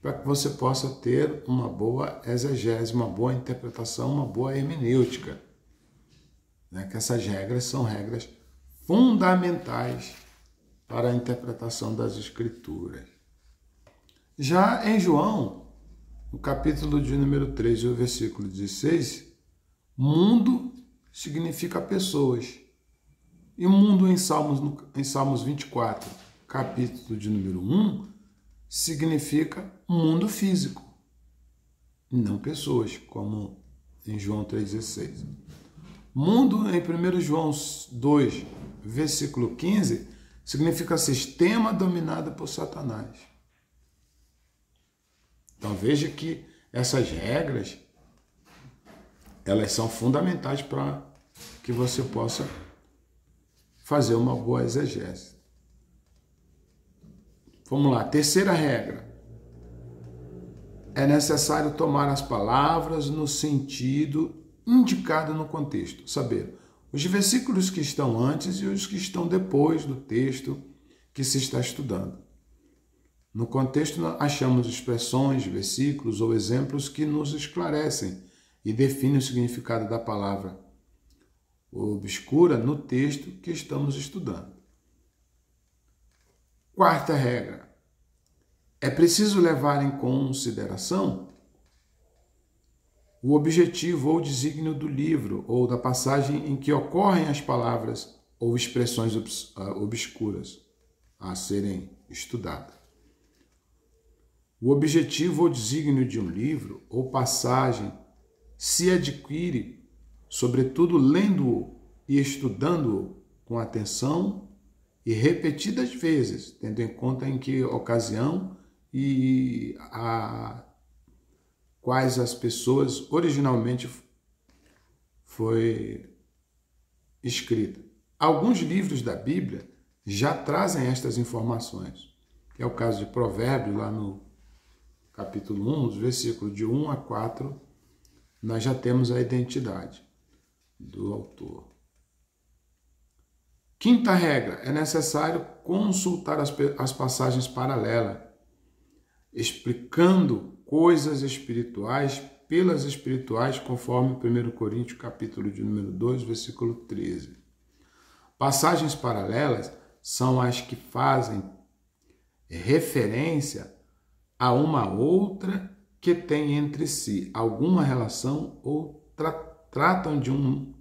para que você possa ter uma boa exegese, uma boa interpretação, uma boa hermenêutica. Que essas regras são regras fundamentais para a interpretação das Escrituras. Já em João, no capítulo de número 3, o versículo 16, mundo significa pessoas. E mundo em Salmos 24, capítulo de número 1, significa mundo físico, não pessoas, como em João 3,16. Mundo em 1 João 2, versículo 15, significa sistema dominado por Satanás. Então veja que essas regras, elas são fundamentais para que você possa fazer uma boa exegese. Vamos lá, terceira regra. É necessário tomar as palavras no sentido indicado no contexto. Saber os versículos que estão antes e os que estão depois do texto que se está estudando. No contexto, nós achamos expressões, versículos ou exemplos que nos esclarecem e definem o significado da palavra obscura no texto que estamos estudando. Quarta regra. É preciso levar em consideração o objetivo ou desígnio do livro ou da passagem em que ocorrem as palavras ou expressões obscuras a serem estudadas. O objetivo ou desígnio de um livro ou passagem se adquire, sobretudo lendo-o e estudando-o com atenção e repetidas vezes, tendo em conta em que ocasião e quais as pessoas originalmente foi escrita. Alguns livros da Bíblia já trazem estas informações, que é o caso de Provérbios, lá no capítulo 1, os versículos de 1 a 4, nós já temos a identidade do autor. Quinta regra, é necessário consultar as passagens paralelas, explicando coisas espirituais pelas espirituais, conforme 1 Coríntios, capítulo de número 2, versículo 13. Passagens paralelas são as que fazem referência a uma outra que tem entre si alguma relação ou tratam de um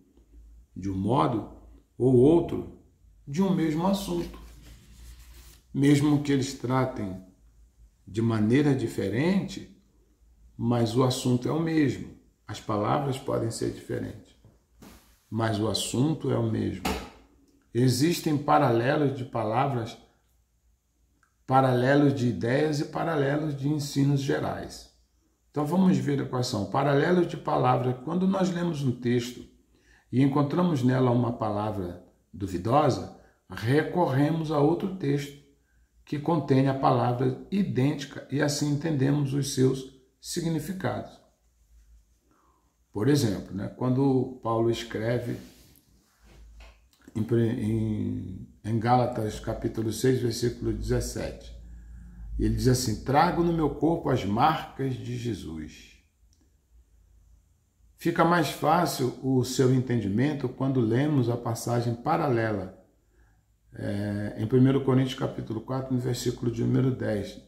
modo ou outro de um mesmo assunto. Mesmo que eles tratem de maneira diferente, mas o assunto é o mesmo. As palavras podem ser diferentes, mas o assunto é o mesmo. Existem paralelos de palavras, paralelos de ideias e paralelos de ensinos gerais. Então vamos ver quais são. Paralelos de palavras. Quando nós lemos um texto e encontramos nela uma palavra duvidosa, recorremos a outro texto que contém a palavra idêntica e assim entendemos os seus significados. Por exemplo, quando Paulo escreve em Gálatas capítulo 6, versículo 17, ele diz assim: trago no meu corpo as marcas de Jesus. Fica mais fácil o seu entendimento quando lemos a passagem paralela em 1 Coríntios capítulo 4, no versículo de número 10,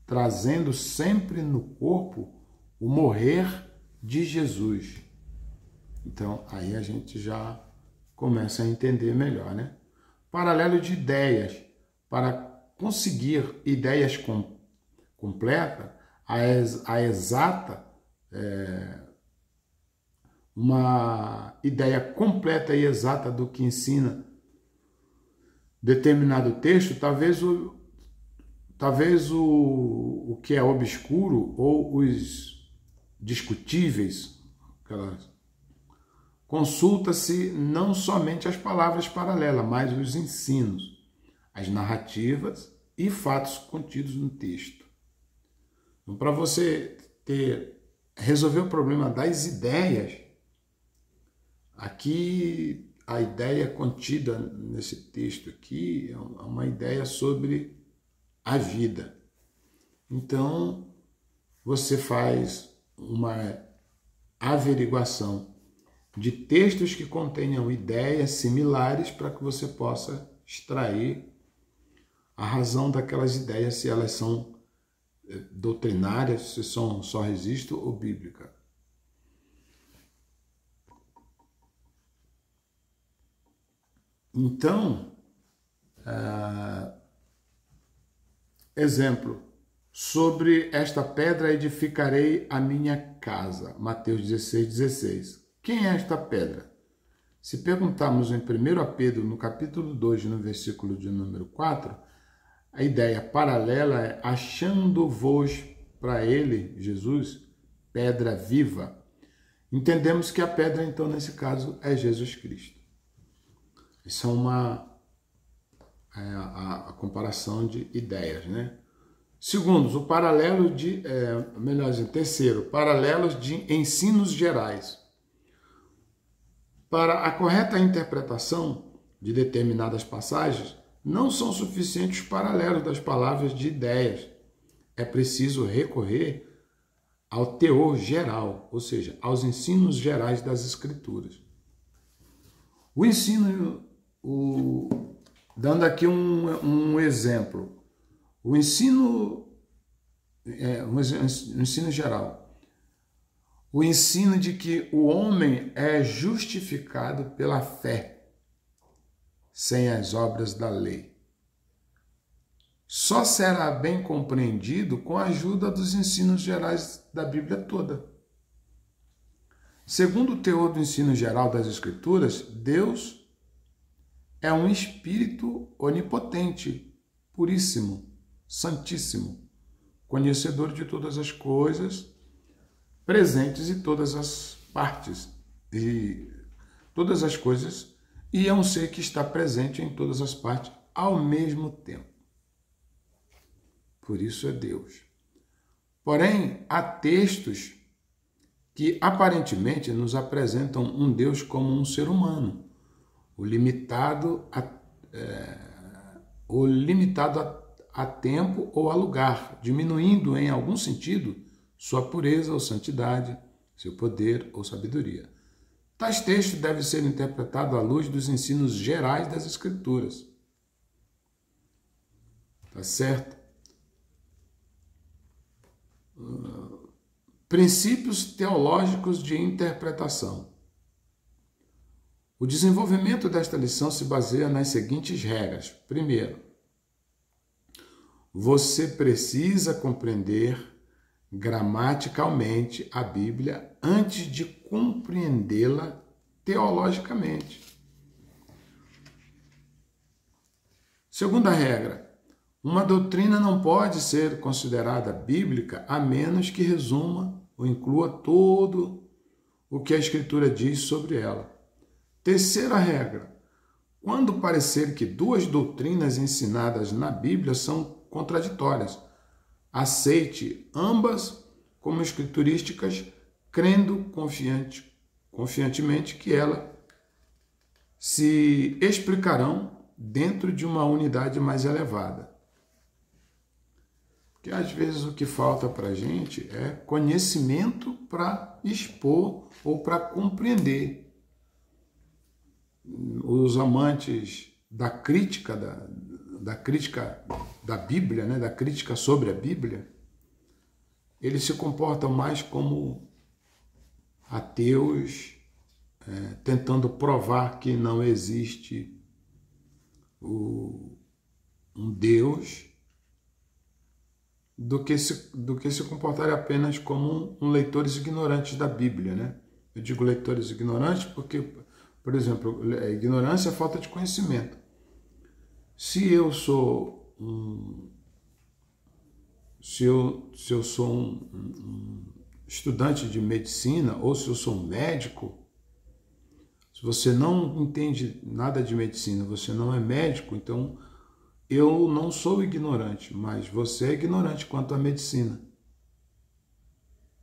trazendo sempre no corpo o morrer de Jesus. Então, aí a gente já começa a entender melhor, né? Paralelo de ideias. Para conseguir ideias completas, a exata, uma ideia completa e exata do que ensina determinado texto, talvez o que é obscuro ou os discutíveis, consulta-se não somente as palavras paralelas, mas os ensinos, as narrativas e fatos contidos no texto. Então, para você resolver o problema das ideias, aqui a ideia contida nesse texto aqui é uma ideia sobre a vida. Então, você faz uma averiguação de textos que contenham ideias similares para que você possa extrair a razão daquelas ideias, se elas são doutrinárias, se são só registro ou bíblica. Então, exemplo, sobre esta pedra edificarei a minha casa, Mateus 16:16. Quem é esta pedra? Se perguntarmos em 1 Pedro, no capítulo 2, no versículo de número 4, a ideia paralela é achando-vos para ele, Jesus, pedra viva. Entendemos que a pedra, então, nesse caso, é Jesus Cristo. Isso é a comparação de ideias, né? Segundo, o paralelo terceiro, paralelos de ensinos gerais. Para a correta interpretação de determinadas passagens, não são suficientes os paralelos das palavras de ideias. É preciso recorrer ao teor geral, ou seja, aos ensinos gerais das Escrituras. O ensino, dando aqui um exemplo, o ensino geral. O ensino de que o homem é justificado pela fé, sem as obras da lei. Só será bem compreendido com a ajuda dos ensinos gerais da Bíblia toda. Segundo o teor do ensino geral das Escrituras, Deus é um Espírito onipotente, puríssimo, santíssimo, conhecedor de todas as coisas, presentes em todas as partes e todas as coisas, e é um ser que está presente em todas as partes ao mesmo tempo. Por isso é Deus. Porém, há textos que aparentemente nos apresentam um Deus como um ser humano, o limitado a tempo ou a lugar, diminuindo em algum sentido sua pureza ou santidade, seu poder ou sabedoria. Tais textos devem ser interpretados à luz dos ensinos gerais das Escrituras. Tá certo? Princípios teológicos de interpretação. O desenvolvimento desta lição se baseia nas seguintes regras. Primeiro, você precisa compreender gramaticalmente a Bíblia antes de compreendê-la teologicamente. Segunda regra, uma doutrina não pode ser considerada bíblica a menos que resuma ou inclua todo o que a Escritura diz sobre ela. Terceira regra, quando parecer que duas doutrinas ensinadas na Bíblia são contraditórias, aceite ambas como escriturísticas, crendo confiantemente que elas se explicarão dentro de uma unidade mais elevada. Porque às vezes o que falta para a gente é conhecimento para expor ou para compreender. Os amantes da crítica da Bíblia, né, da crítica sobre a Bíblia, eles se comportam mais como ateus, tentando provar que não existe um Deus, do que se comportarem apenas como leitores ignorantes da Bíblia, né? Eu digo leitores ignorantes porque, por exemplo, a ignorância é falta de conhecimento. Se eu sou se eu sou um estudante de medicina, ou se eu sou um médico, se você não entende nada de medicina, você não é médico, então eu não sou ignorante, mas você é ignorante quanto à medicina.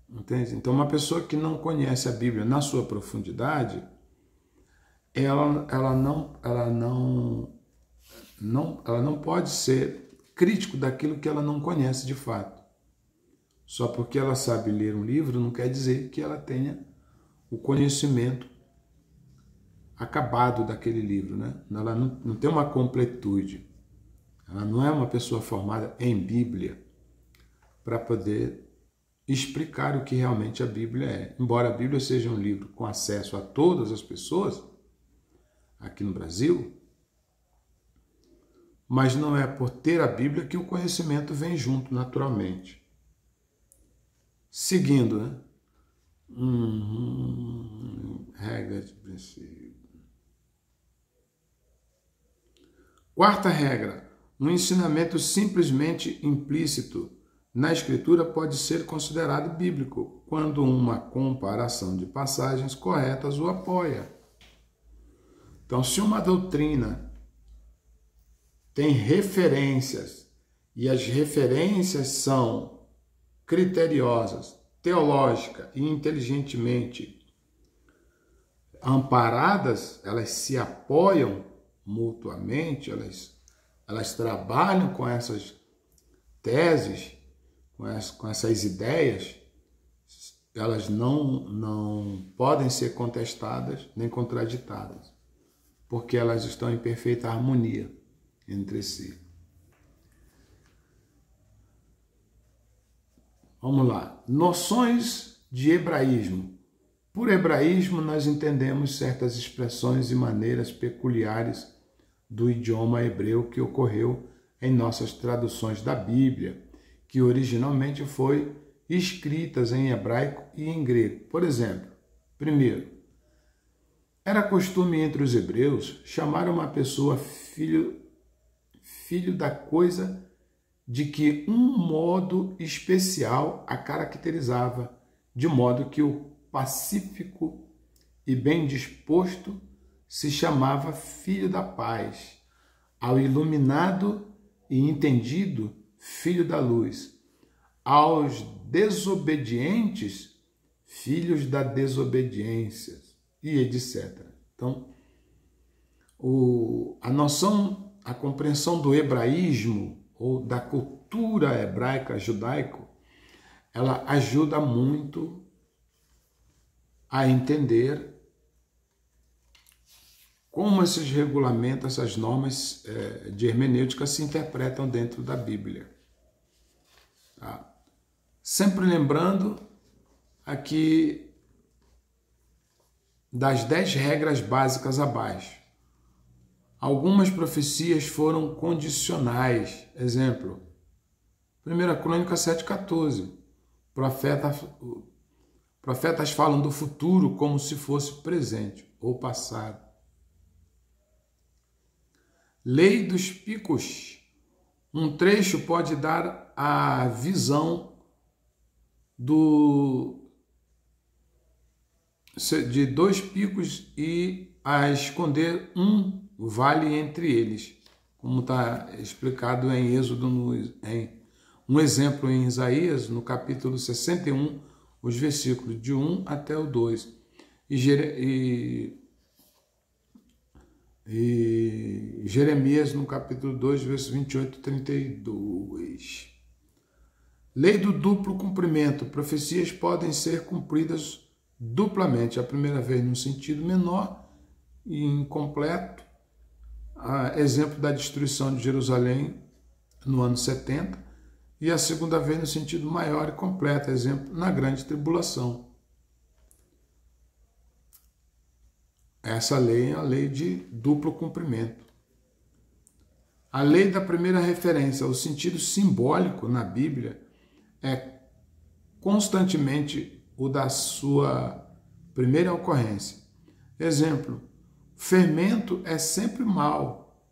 Entende? Então, uma pessoa que não conhece a Bíblia na sua profundidade, ela não pode ser crítico daquilo que ela não conhece de fato. Só porque ela sabe ler um livro não quer dizer que ela tenha o conhecimento acabado daquele livro, né? Ela não tem uma completude. Ela não é uma pessoa formada em Bíblia para poder explicar o que realmente a Bíblia é. Embora a Bíblia seja um livro com acesso a todas as pessoas aqui no Brasil, mas não é por ter a Bíblia que o conhecimento vem junto naturalmente. Seguindo, né? Regra de princípio. Quarta regra. Um ensinamento simplesmente implícito na Escritura pode ser considerado bíblico, quando uma comparação de passagens corretas o apoia. Então, se uma doutrina tem referências, e as referências são criteriosas, teológica e inteligentemente amparadas, elas se apoiam mutuamente, elas trabalham com essas teses, com essas ideias, elas não podem ser contestadas nem contraditadas, porque elas estão em perfeita harmonia entre si. Vamos lá. Noções de hebraísmo. Por hebraísmo, nós entendemos certas expressões e maneiras peculiares do idioma hebreu que ocorreu em nossas traduções da Bíblia, que originalmente foi escritas em hebraico e em grego. Por exemplo, primeiro, era costume entre os hebreus chamar uma pessoa filho da coisa de que um modo especial a caracterizava, de modo que o pacífico e bem disposto se chamava filho da paz, ao iluminado e entendido, filho da luz, aos desobedientes, filhos da desobediência, e etc. Então, a compreensão do hebraísmo, ou da cultura hebraica, judaico, ela ajuda muito a entender como esses regulamentos, essas normas de hermenêutica se interpretam dentro da Bíblia. Tá? Sempre lembrando aqui das 10 regras básicas abaixo. Algumas profecias foram condicionais. Exemplo, 1 Crônica 7,14. Profetas falam do futuro como se fosse presente ou passado. Lei dos picos. Um trecho pode dar a visão de 2 picos e a esconder um vale entre eles, como está explicado em Êxodo, um exemplo em Isaías, no capítulo 61, os versículos de 1 até o 2, e Jeremias, no capítulo 2, versos 28 e 32. Lei do duplo cumprimento. Profecias podem ser cumpridas duplamente. A primeira vez num sentido menor e incompleto, exemplo da destruição de Jerusalém no ano 70, e a segunda vez no sentido maior e completo, exemplo na grande tribulação. Essa lei é a lei de duplo cumprimento. A lei da primeira referência, o sentido simbólico na Bíblia é constantemente o da sua primeira ocorrência. Exemplo, fermento é sempre mal,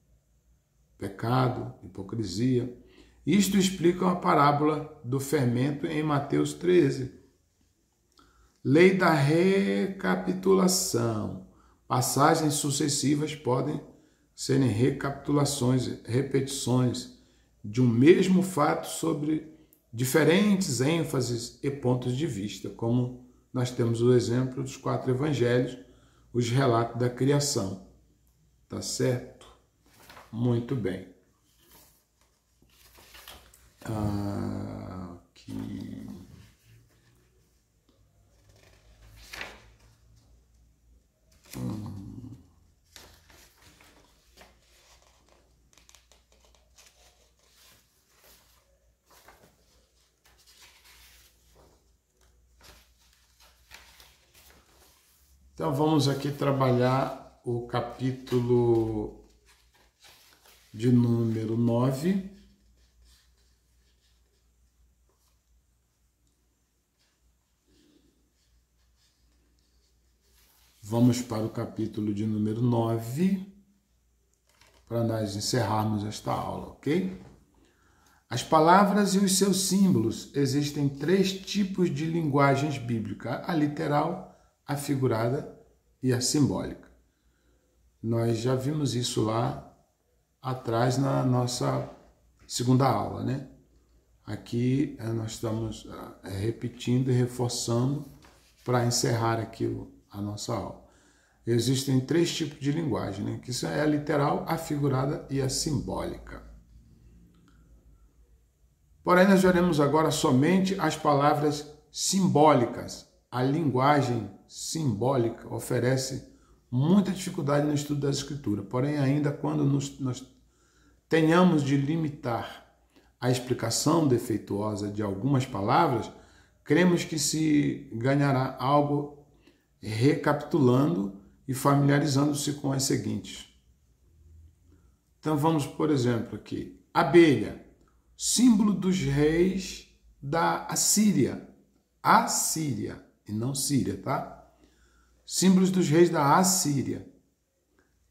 pecado, hipocrisia. Isto explica a parábola do fermento em Mateus 13. Lei da recapitulação. Passagens sucessivas podem serem recapitulações, repetições de um mesmo fato sobre diferentes ênfases e pontos de vista, como nós temos o exemplo dos 4 evangelhos, os relatos da criação. Tá certo? Muito bem. Aqui. Então vamos aqui trabalhar o capítulo de número 9. Vamos para o capítulo de número 9, para nós encerrarmos esta aula, ok? As palavras e os seus símbolos. Existem 3 tipos de linguagens bíblicas: a literal, a figurada e a simbólica. Nós já vimos isso lá atrás na nossa segunda aula, né? Aqui nós estamos repetindo e reforçando para encerrar aqui a nossa aula. Existem 3 tipos de linguagem, né? Que é a literal, a figurada e a simbólica. Porém, nós veremos agora somente as palavras simbólicas. A linguagem simbólica oferece muita dificuldade no estudo da Escritura. Porém, ainda quando nós tenhamos de limitar a explicação defeituosa de algumas palavras, cremos que se ganhará algo recapitulando e familiarizando-se com as seguintes. Então vamos, por exemplo, aqui. Abelha, símbolo dos reis da Assíria. Assíria, e não Síria, tá? Símbolos dos reis da Assíria,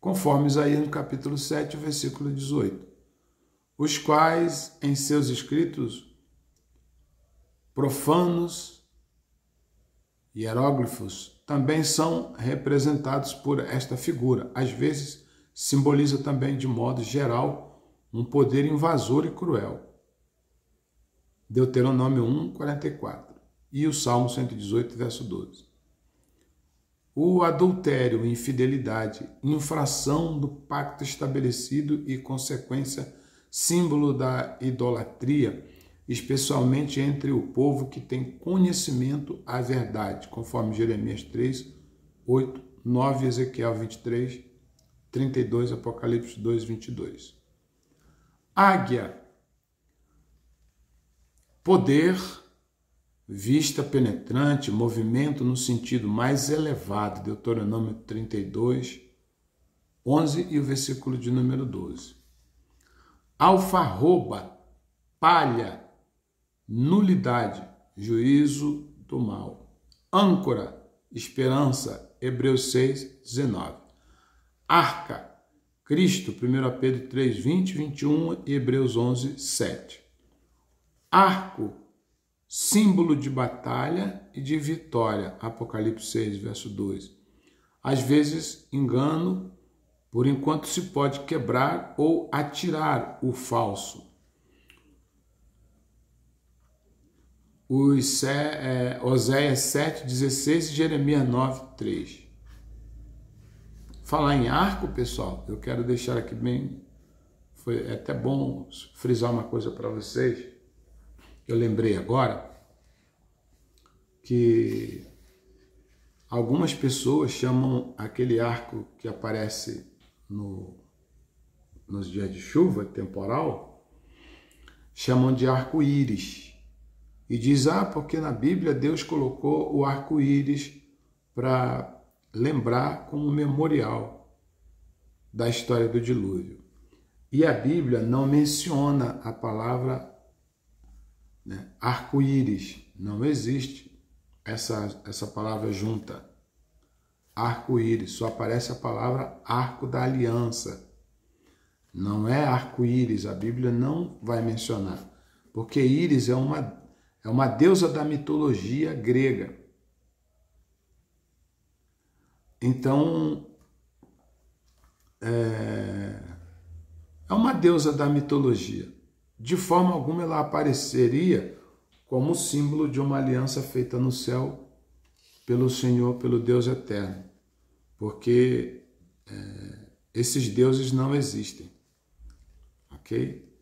conforme Isaías no capítulo 7, versículo 18. Os quais, em seus escritos profanos, hieróglifos, também são representados por esta figura. Às vezes, simboliza também, de modo geral, um poder invasor e cruel. Deuteronômio 1, 44. E o Salmo 118, verso 12. O adultério, infidelidade, infração do pacto estabelecido e consequência, símbolo da idolatria, especialmente entre o povo que tem conhecimento à verdade, conforme Jeremias 3, 8, 9, Ezequiel 23, 32, Apocalipse 2, 22. Águia, poder, vista penetrante, movimento no sentido mais elevado, Deuteronômio 32, 11 e o versículo de número 12. Alfarroba, palha, nulidade, juízo do mal. Âncora, esperança, Hebreus 6, 19. Arca, Cristo, 1 Pedro 3, 20, 21 e Hebreus 11, 7. Arco, símbolo de batalha e de vitória, Apocalipse 6, verso 2. Às vezes, engano, por enquanto se pode quebrar ou atirar o falso. Oséias 7, 16 e Jeremias 9, 3. Falar em arco, pessoal, eu quero deixar aqui bem... É até bom frisar uma coisa para vocês. Eu lembrei agora que Algumas pessoas chamam aquele arco que aparece nos dias de chuva temporal, chamam de arco-íris. E diz, porque na Bíblia Deus colocou o arco-íris para lembrar como memorial da história do dilúvio. E a Bíblia não menciona a palavra, né, arco-íris. Não existe essa palavra junta. Arco-íris. Só aparece a palavra arco da aliança. Não é arco-íris. A Bíblia não vai mencionar. Porque íris é uma deusa da mitologia grega. Então, é uma deusa da mitologia. De forma alguma ela apareceria como símbolo de uma aliança feita no céu pelo Senhor, pelo Deus eterno. Porque esses deuses não existem. Ok?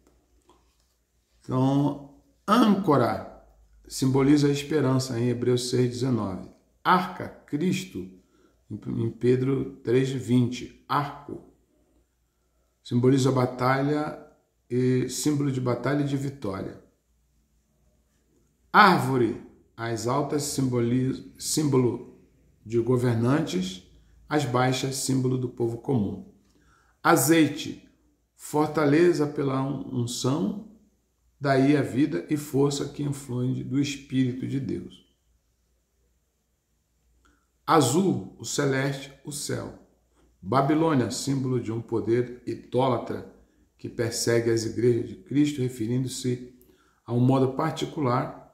Então, âncora simboliza a esperança em Hebreus 6,19. Arca, Cristo, em Pedro 3,20. Arco simboliza a batalha e símbolo de batalha e de vitória. Árvore, as altas, símbolo de governantes, as baixas, símbolo do povo comum. Azeite, fortaleza pela unção, daí a vida e força que influi do Espírito de Deus. Azul, o celeste, o céu. Babilônia, símbolo de um poder idólatra que persegue as igrejas de Cristo, referindo-se a um modo particular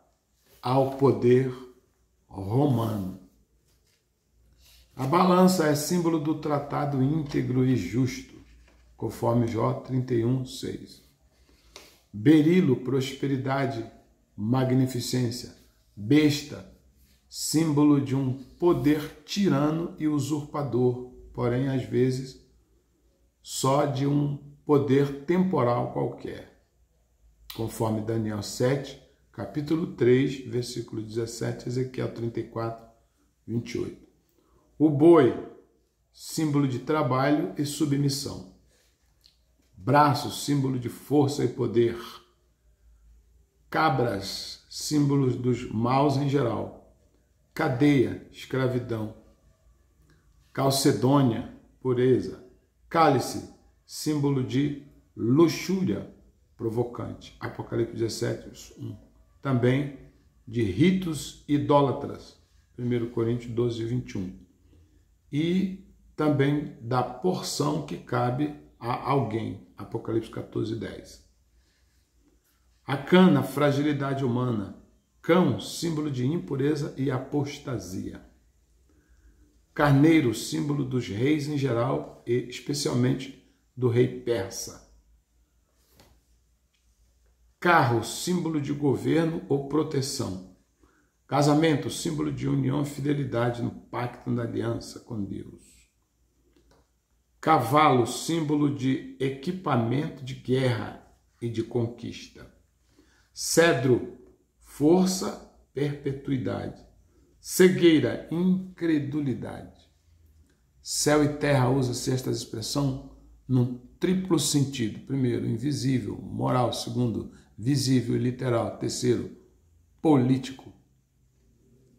ao poder romano. A balança é símbolo do tratado íntegro e justo, conforme Jó 31:6. Berilo, prosperidade, magnificência. Besta, símbolo de um poder tirano e usurpador, porém, às vezes, só de um poder temporal qualquer, conforme Daniel 7, capítulo 3, versículo 17, Ezequiel 34, 28. O boi, símbolo de trabalho e submissão. Braço, símbolo de força e poder. Cabras, símbolos dos maus em geral. Cadeia, escravidão. Calcedônia, pureza. Cálice, símbolo de luxúria provocante. Apocalipse 17, 1. Também de ritos idólatras. 1 Coríntios 12, 21. E também da porção que cabe a alguém. Apocalipse 14, 10. A cana, fragilidade humana. Cão, símbolo de impureza e apostasia. Carneiro, símbolo dos reis em geral e especialmente do rei persa. Carro, símbolo de governo ou proteção. Casamento, símbolo de união e fidelidade no pacto da aliança com Deus. Cavalo, símbolo de equipamento de guerra e de conquista. Cedro, força, perpetuidade. Cegueira, incredulidade. Céu e terra usa-se esta expressão num triplo sentido. Primeiro, invisível, moral. Segundo, visível e literal. Terceiro, político.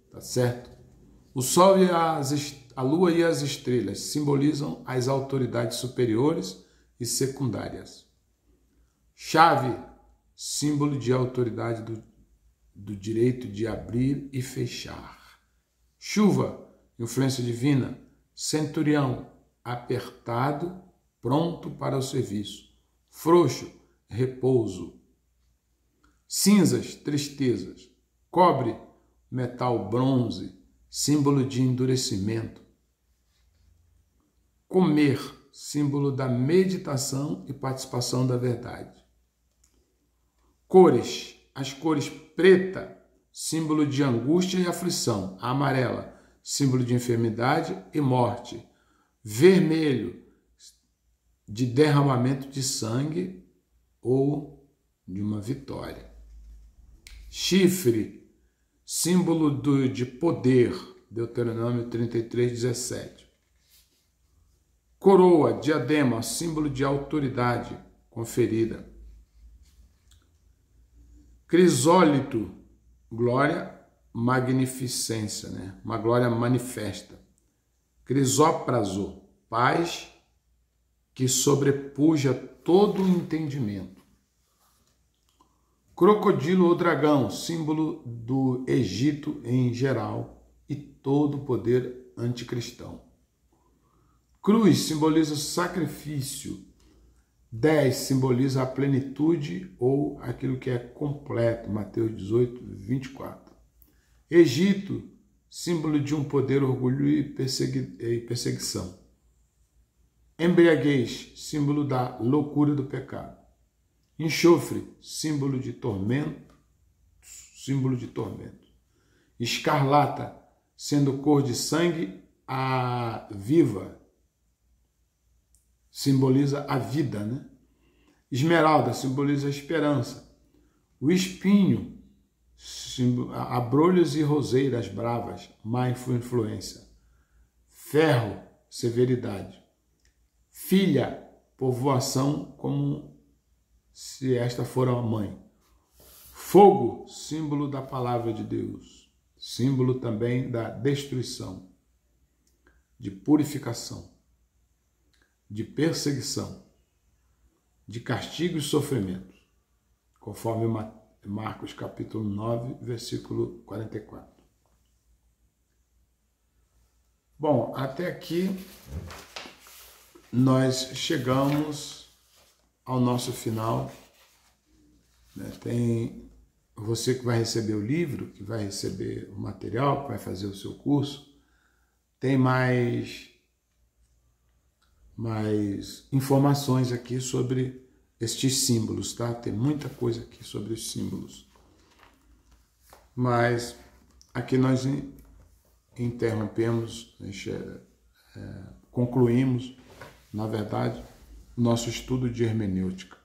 Tá certo? O sol e a lua e as estrelas simbolizam as autoridades superiores e secundárias. Chave, símbolo de autoridade do direito de abrir e fechar. Chuva, influência divina. Centurião, apertado, pronto para o serviço. Frouxo, repouso. Cinzas, tristezas. Cobre, metal bronze, símbolo de endurecimento. Comer, símbolo da meditação e participação da verdade. Cores, as cores preta, símbolo de angústia e aflição. A amarela, símbolo de enfermidade e morte. Vermelho, de derramamento de sangue ou de uma vitória. Chifre, símbolo de poder, Deuteronômio 33, 17. Coroa, diadema, símbolo de autoridade conferida. Crisólito, glória, magnificência, né? Uma glória manifesta. Crisópraso, paz que sobrepuja todo o entendimento. Crocodilo ou dragão, símbolo do Egito em geral e todo o poder anticristão. Cruz simboliza sacrifício. 10 simboliza a plenitude ou aquilo que é completo. Mateus 18, 24. Egito, símbolo de um poder, orgulho e perseguição. Embriaguez, símbolo da loucura do pecado. Enxofre, símbolo de tormento. Escarlata, sendo cor de sangue, a viva, simboliza a vida, né? Esmeralda simboliza a esperança. O espinho, abrolhos e roseiras bravas, má influência. Ferro, severidade. Filha, povoação, como se esta for a mãe. Fogo, símbolo da palavra de Deus. Símbolo também da destruição, de purificação, de perseguição, de castigo e sofrimento, conforme Marcos capítulo 9, versículo 44. Bom, até aqui nós chegamos ao nosso final. Tem você que vai receber o livro, que vai receber o material, que vai fazer o seu curso, tem mais informações aqui sobre estes símbolos, tá? Tem muita coisa aqui sobre os símbolos. Mas aqui nós interrompemos, concluímos, na verdade, o nosso estudo de hermenêutica.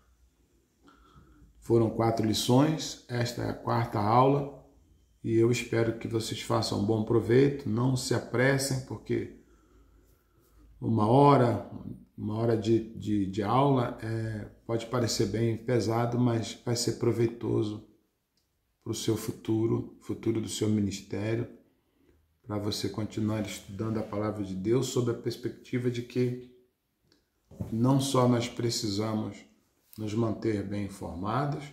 Foram 4 lições, esta é a 4ª aula, e eu espero que vocês façam um bom proveito, não se apressem, porque uma hora de aula pode parecer bem pesado, mas vai ser proveitoso para o seu futuro do seu ministério, para você continuar estudando a palavra de Deus sob a perspectiva de que não só nós precisamos nos manter bem informados,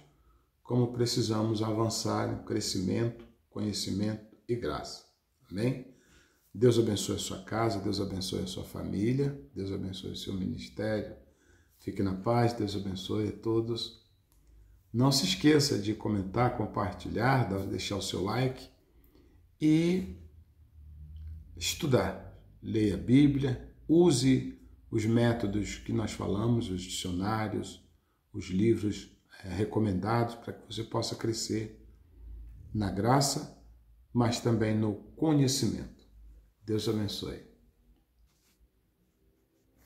como precisamos avançar em crescimento, conhecimento e graça. Amém? Deus abençoe a sua casa, Deus abençoe a sua família, Deus abençoe o seu ministério. Fique na paz, Deus abençoe a todos. Não se esqueça de comentar, compartilhar, deixar o seu like e estudar. Leia a Bíblia, use os métodos que nós falamos, os dicionários, os livros recomendados para que você possa crescer na graça, mas também no conhecimento. Deus abençoe.